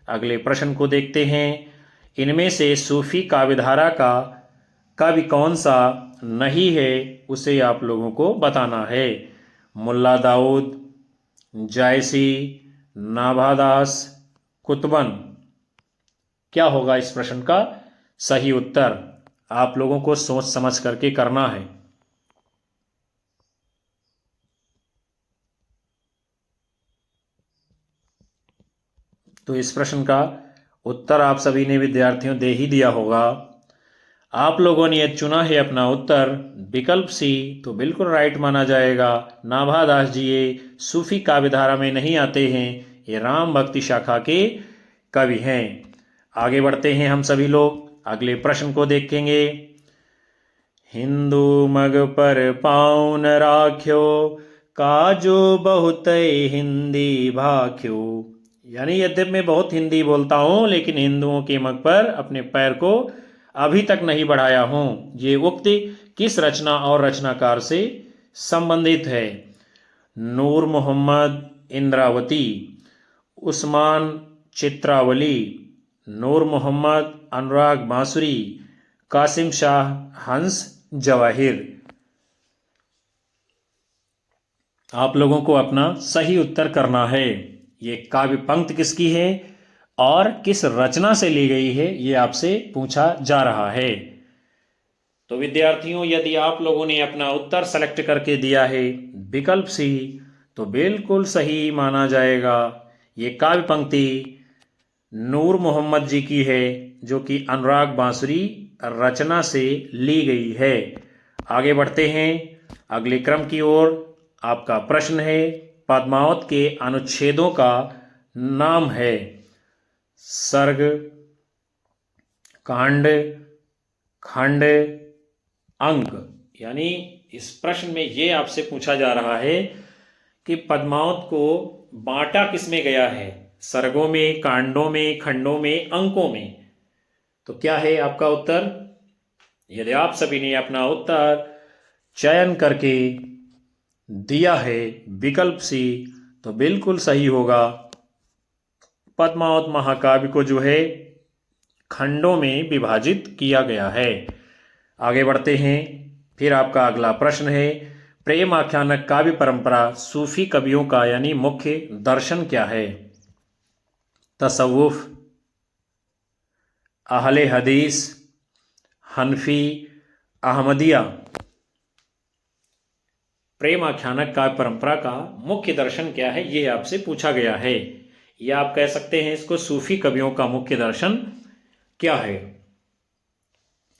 अगले प्रश्न को देखते हैं। इनमें से सूफी काव्यधारा का कवि कौन सा नहीं है, उसे आप लोगों को बताना है। मुल्ला दाऊद, जायसी, नाभादास, कुतुबन। क्या होगा इस प्रश्न का सही उत्तर? आप लोगों को सोच समझ करके करना है। तो इस प्रश्न का उत्तर आप सभी ने विद्यार्थियों दे ही दिया होगा। आप लोगों ने यह चुना है अपना उत्तर विकल्प सी, तो बिल्कुल राइट माना जाएगा। नाभादास जी ये सूफी काव्यधारा में नहीं आते हैं, ये राम भक्ति शाखा के कवि हैं। आगे बढ़ते हैं हम सभी लोग, अगले प्रश्न को देखेंगे। हिंदू मग पर पाँव न राख्यो, काजो बहुत हिंदी भाख्यो। यानी यद्यपि मैं बहुत हिंदी बोलता हूँ, लेकिन हिंदुओं के मग पर अपने पैर को अभी तक नहीं बढ़ाया हूँ। ये उक्ति किस रचना और रचनाकार से संबंधित है? नूर मोहम्मद इंद्रावती, उस्मान चित्रावली, नूर मोहम्मद अनुराग बांसुरी, कासिम शाह हंस जवाहिर। आप लोगों को अपना सही उत्तर करना है। ये काव्य पंक्ति किसकी है और किस रचना से ली गई है, ये आपसे पूछा जा रहा है। तो विद्यार्थियों, यदि आप लोगों ने अपना उत्तर सेलेक्ट करके दिया है विकल्प सी, तो बिल्कुल सही माना जाएगा। ये काव्य पंक्ति नूर मोहम्मद जी की है, जो कि अनुराग बांसुरी रचना से ली गई है। आगे बढ़ते हैं अगले क्रम की ओर। आपका प्रश्न है, पद्मावत के अनुच्छेदों का नाम है? सर्ग, कांड, खंड, अंक। यानी इस प्रश्न में ये आपसे पूछा जा रहा है कि पद्मावत को बांटा किसमें गया है? सर्गों में, कांडों में, खंडों में, अंकों में। तो क्या है आपका उत्तर? यदि आप सभी ने अपना उत्तर चयन करके दिया है विकल्प सी, तो बिल्कुल सही होगा। पद्मावत महाकाव्य को जो है खंडों में विभाजित किया गया है। आगे बढ़ते हैं, फिर आपका अगला प्रश्न है, प्रेम आख्यानक काव्य परंपरा सूफी कवियों का यानी मुख्य दर्शन क्या है? तसव्वुफ, अहले हदीस, हनफी, अहमदिया। प्रेम आख्यानक काव्य परंपरा का मुख्य दर्शन क्या है, ये आपसे पूछा गया है। या आप कह सकते हैं इसको सूफी कवियों का मुख्य दर्शन क्या है।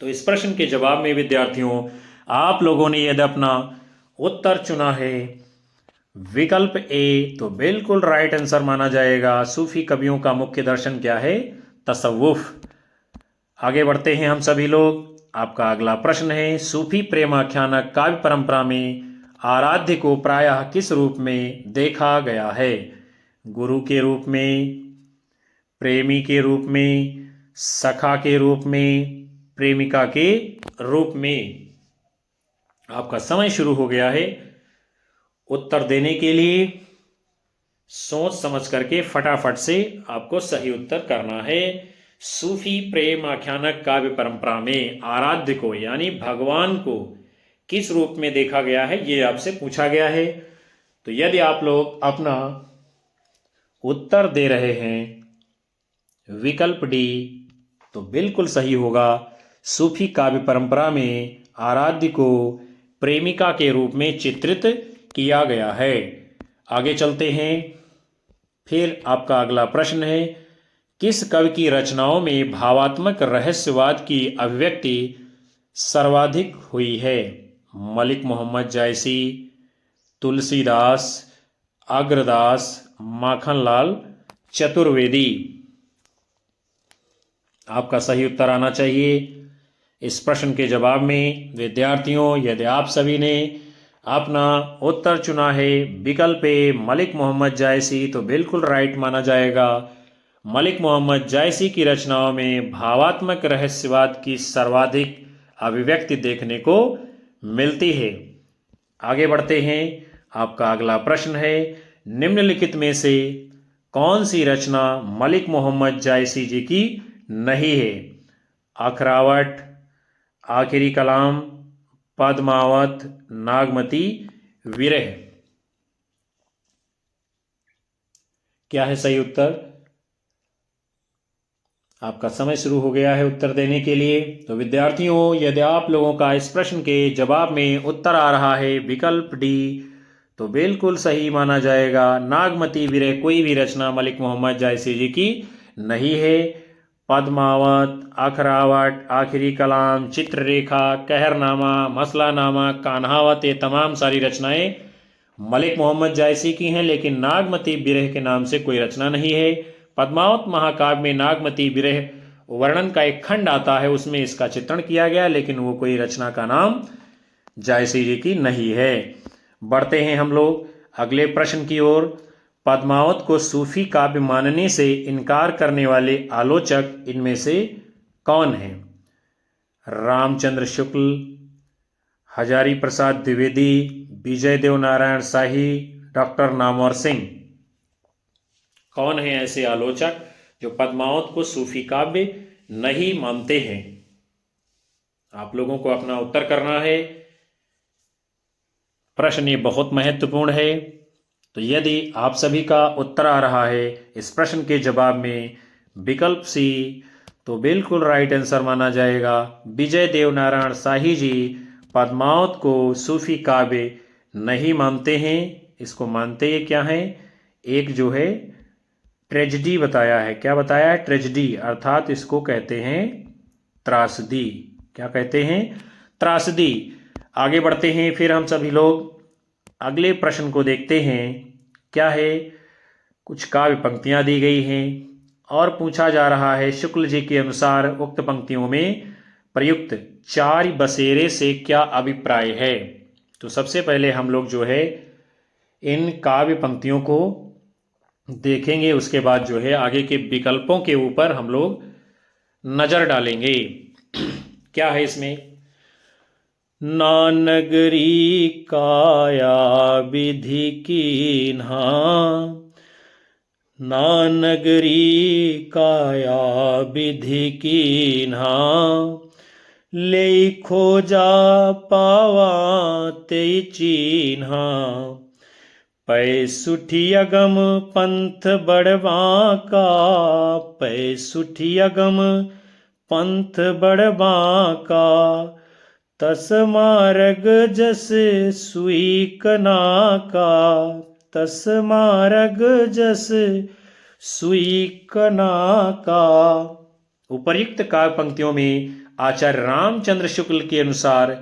तो इस प्रश्न के जवाब में विद्यार्थियों, आप लोगों ने यदि अपना उत्तर चुना है विकल्प ए, तो बिल्कुल राइट आंसर माना जाएगा। सूफी कवियों का मुख्य दर्शन क्या है? तसव्वुफ। आगे बढ़ते हैं हम सभी लोग। आपका अगला प्रश्न है, सूफी प्रेमाख्यानक काव्य परंपरा में आराध्य को प्रायः किस रूप में देखा गया है? गुरु के रूप में, प्रेमी के रूप में, सखा के रूप में, प्रेमिका के रूप में। आपका समय शुरू हो गया है। उत्तर देने के लिए सोच समझ करके फटाफट से आपको सही उत्तर करना है। सूफी प्रेम आख्यानक काव्य परंपरा में आराध्य को यानी भगवान को किस रूप में देखा गया है, ये आपसे पूछा गया है। तो यदि आप लोग अपना उत्तर दे रहे हैं विकल्प डी, तो बिल्कुल सही होगा। सूफी काव्य परंपरा में आराध्य को प्रेमिका के रूप में चित्रित किया गया है। आगे चलते हैं, फिर आपका अगला प्रश्न है, किस कवि की रचनाओं में भावात्मक रहस्यवाद की अभिव्यक्ति सर्वाधिक हुई है? मलिक मोहम्मद जायसी, तुलसीदास, अग्रदास, माखनलाल चतुर्वेदी। आपका सही उत्तर आना चाहिए। इस प्रश्न के जवाब में विद्यार्थियों, यदि आप सभी ने अपना उत्तर चुना है विकल्प ए मलिक मोहम्मद जायसी, तो बिल्कुल राइट माना जाएगा। मलिक मोहम्मद जायसी की रचनाओं में भावात्मक रहस्यवाद की सर्वाधिक अभिव्यक्ति देखने को मिलती है। आगे बढ़ते हैं। आपका अगला प्रश्न है, निम्नलिखित में से कौन सी रचना मलिक मोहम्मद जायसी जी की नहीं है? अखरावट, आखिरी कलाम, पद्मावत, नागमती, विरह। क्या है सही उत्तर? आपका समय शुरू हो गया है उत्तर देने के लिए। तो विद्यार्थियों, यदि आप लोगों का इस प्रश्न के जवाब में उत्तर आ रहा है विकल्प डी, तो बिल्कुल सही माना जाएगा। नागमती विरह कोई भी रचना मलिक मोहम्मद जायसी जी की नहीं है। पद्मावत, अखरावट, आखिरी कलाम, चित्ररेखा, कहरनामा, मसलानामा, कान्हावत, ये तमाम सारी रचनाएं मलिक मोहम्मद जायसी की हैं, लेकिन नागमती विरह के नाम से कोई रचना नहीं है। पद्मावत महाकाव्य में नागमती विरह वर्णन का एक खंड आता है, उसमें इसका चित्रण किया गया, लेकिन वो कोई रचना का नाम जायसी जी की नहीं है। बढ़ते हैं हम लोग अगले प्रश्न की ओर। पद्मावत को सूफी काव्य मानने से इनकार करने वाले आलोचक इनमें से कौन हैं? रामचंद्र शुक्ल, हजारी प्रसाद द्विवेदी, विजय देव नारायण शाही, डॉक्टर नामवर सिंह। कौन है ऐसे आलोचक जो पद्मावत को सूफी काव्य नहीं मानते हैं? आप लोगों को अपना उत्तर करना है। प्रश्न ये बहुत महत्वपूर्ण है। तो यदि आप सभी का उत्तर आ रहा है इस प्रश्न के जवाब में विकल्प सी, तो बिल्कुल राइट आंसर माना जाएगा। विजय देव नारायण शाही जी पद्मावत को सूफी काव्य नहीं मानते हैं। इसको मानते ये क्या है? एक जो है ट्रेजेडी बताया है। क्या बताया है? ट्रेजेडी, अर्थात इसको कहते हैं त्रासदी। क्या कहते हैं? त्रासदी। आगे बढ़ते हैं फिर हम सभी लोग अगले प्रश्न को देखते हैं। क्या है? कुछ काव्य पंक्तियां दी गई हैं और पूछा जा रहा है शुक्ल जी के अनुसार उक्त पंक्तियों में प्रयुक्त चार बसेरे से क्या अभिप्राय है? तो सबसे पहले हम लोग जो है इन काव्य पंक्तियों को देखेंगे, उसके बाद जो है आगे के विकल्पों के ऊपर हम लोग नजर डालेंगे। क्या है इसमें? नानगरी काया विधि कीन्हा, नानगरी काया विधि कीन्हा, ले खोजा पावा ते चीन्हा, पै सुठी अगम पंथ बड़बाका, पै सुठी अगम पंथ बड़बाका, तस मार्ग जस सुई कनाका, तस मार्ग जस सुई कनाका। उपर्युक्त काव्य पंक्तियों में आचार्य रामचंद्र शुक्ल के अनुसार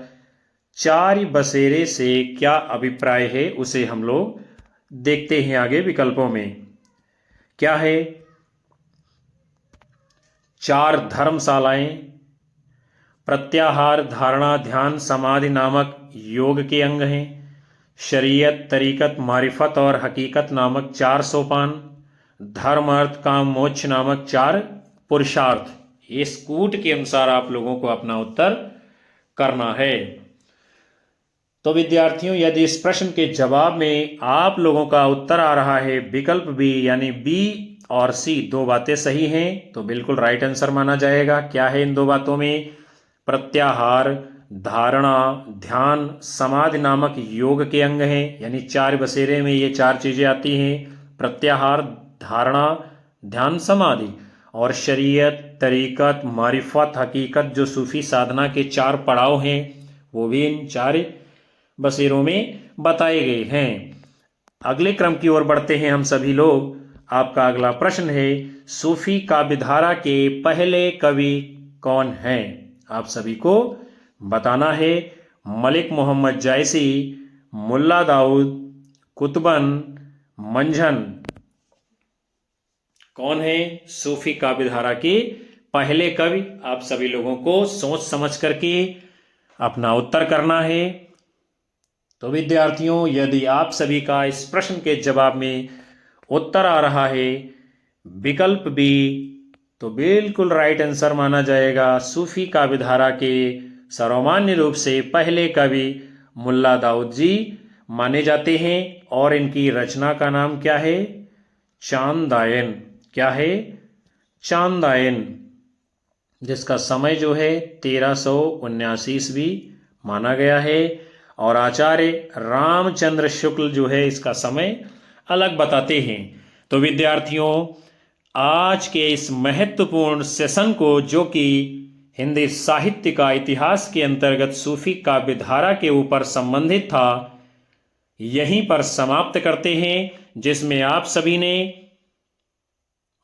चार बसेरे से क्या अभिप्राय है, उसे हम लोग देखते हैं आगे विकल्पों में। क्या है? चार धर्मशालाएं, प्रत्याहार, धारणा, ध्यान, समाधि नामक योग के अंग हैं। शरीयत, तरीकत, मारिफत और हकीकत नामक चार सोपान। धर्म, अर्थ, काम, मोक्ष नामक चार पुरुषार्थ। इस कूट के अनुसार आप लोगों को अपना उत्तर करना है। तो विद्यार्थियों, यदि इस प्रश्न के जवाब में आप लोगों का उत्तर आ रहा है विकल्प बी, यानी बी और सी दो बातें सही हैं, तो बिल्कुल राइट आंसर माना जाएगा। क्या है इन दो बातों में? प्रत्याहार, धारणा, ध्यान, समाधि नामक योग के अंग हैं, यानी चार बसेरे में ये चार चीजें आती हैं। प्रत्याहार, धारणा, ध्यान, समाधि। और शरीयत, तरीकत, मारिफत, हकीकत, जो सूफी साधना के चार पड़ाव हैं, वो भी इन चार बसेरों में बताए गए हैं। अगले क्रम की ओर बढ़ते हैं हम सभी लोग। आपका अगला प्रश्न है, सूफी काव्यधारा के पहले कवि कौन हैं? आप सभी को बताना है। मलिक मोहम्मद जायसी, मुल्ला दाऊद, कुतुबन, मंझन कौन है सूफी काव्य धारा के पहले कवि? आप सभी लोगों को सोच समझ करके अपना उत्तर करना है। तो विद्यार्थियों, यदि आप सभी का इस प्रश्न के जवाब में उत्तर आ रहा है विकल्प बी, तो बिल्कुल राइट आंसर माना जाएगा। सूफी काव्य धारा के सर्वमान्य रूप से पहले कवि मुल्ला दाऊद जी माने जाते हैं और इनकी रचना का नाम क्या है? चांदायन। क्या है? चांदायन, जिसका समय जो है 1379 ईस्वी माना गया है और आचार्य रामचंद्र शुक्ल जो है इसका समय अलग बताते हैं। तो विद्यार्थियों, आज के इस महत्वपूर्ण सेशन को, जो कि हिंदी साहित्य का इतिहास के अंतर्गत सूफी काव्य धारा के ऊपर संबंधित था, यहीं पर समाप्त करते हैं, जिसमें आप सभी ने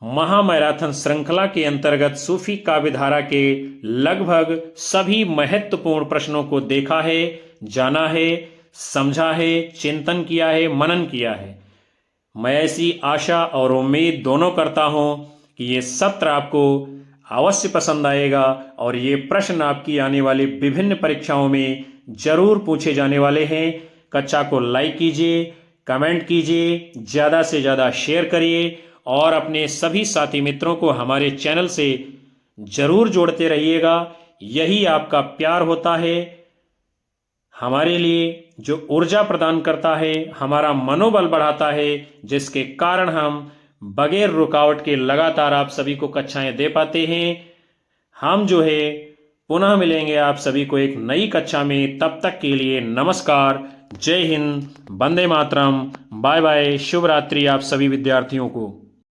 महामैराथन श्रृंखला के अंतर्गत सूफी काव्य धारा के लगभग सभी महत्वपूर्ण प्रश्नों को देखा है, जाना है, समझा है, चिंतन किया है, मनन किया है। मैं ऐसी आशा और उम्मीद दोनों करता हूं कि ये सत्र आपको अवश्य पसंद आएगा और ये प्रश्न आपकी आने वाली विभिन्न परीक्षाओं में जरूर पूछे जाने वाले हैं। कक्षा को लाइक कीजिए, कमेंट कीजिए, ज़्यादा से ज़्यादा शेयर करिए और अपने सभी साथी मित्रों को हमारे चैनल से जरूर जोड़ते रहिएगा। यही आपका प्यार होता है, हमारे लिए जो ऊर्जा प्रदान करता है, हमारा मनोबल बढ़ाता है, जिसके कारण हम बगैर रुकावट के लगातार आप सभी को कक्षाएं दे पाते हैं। हम जो है पुनः मिलेंगे आप सभी को एक नई कक्षा में। तब तक के लिए नमस्कार, जय हिंद, वंदे मातरम, बाय बाय, शुभ रात्रि आप सभी विद्यार्थियों को।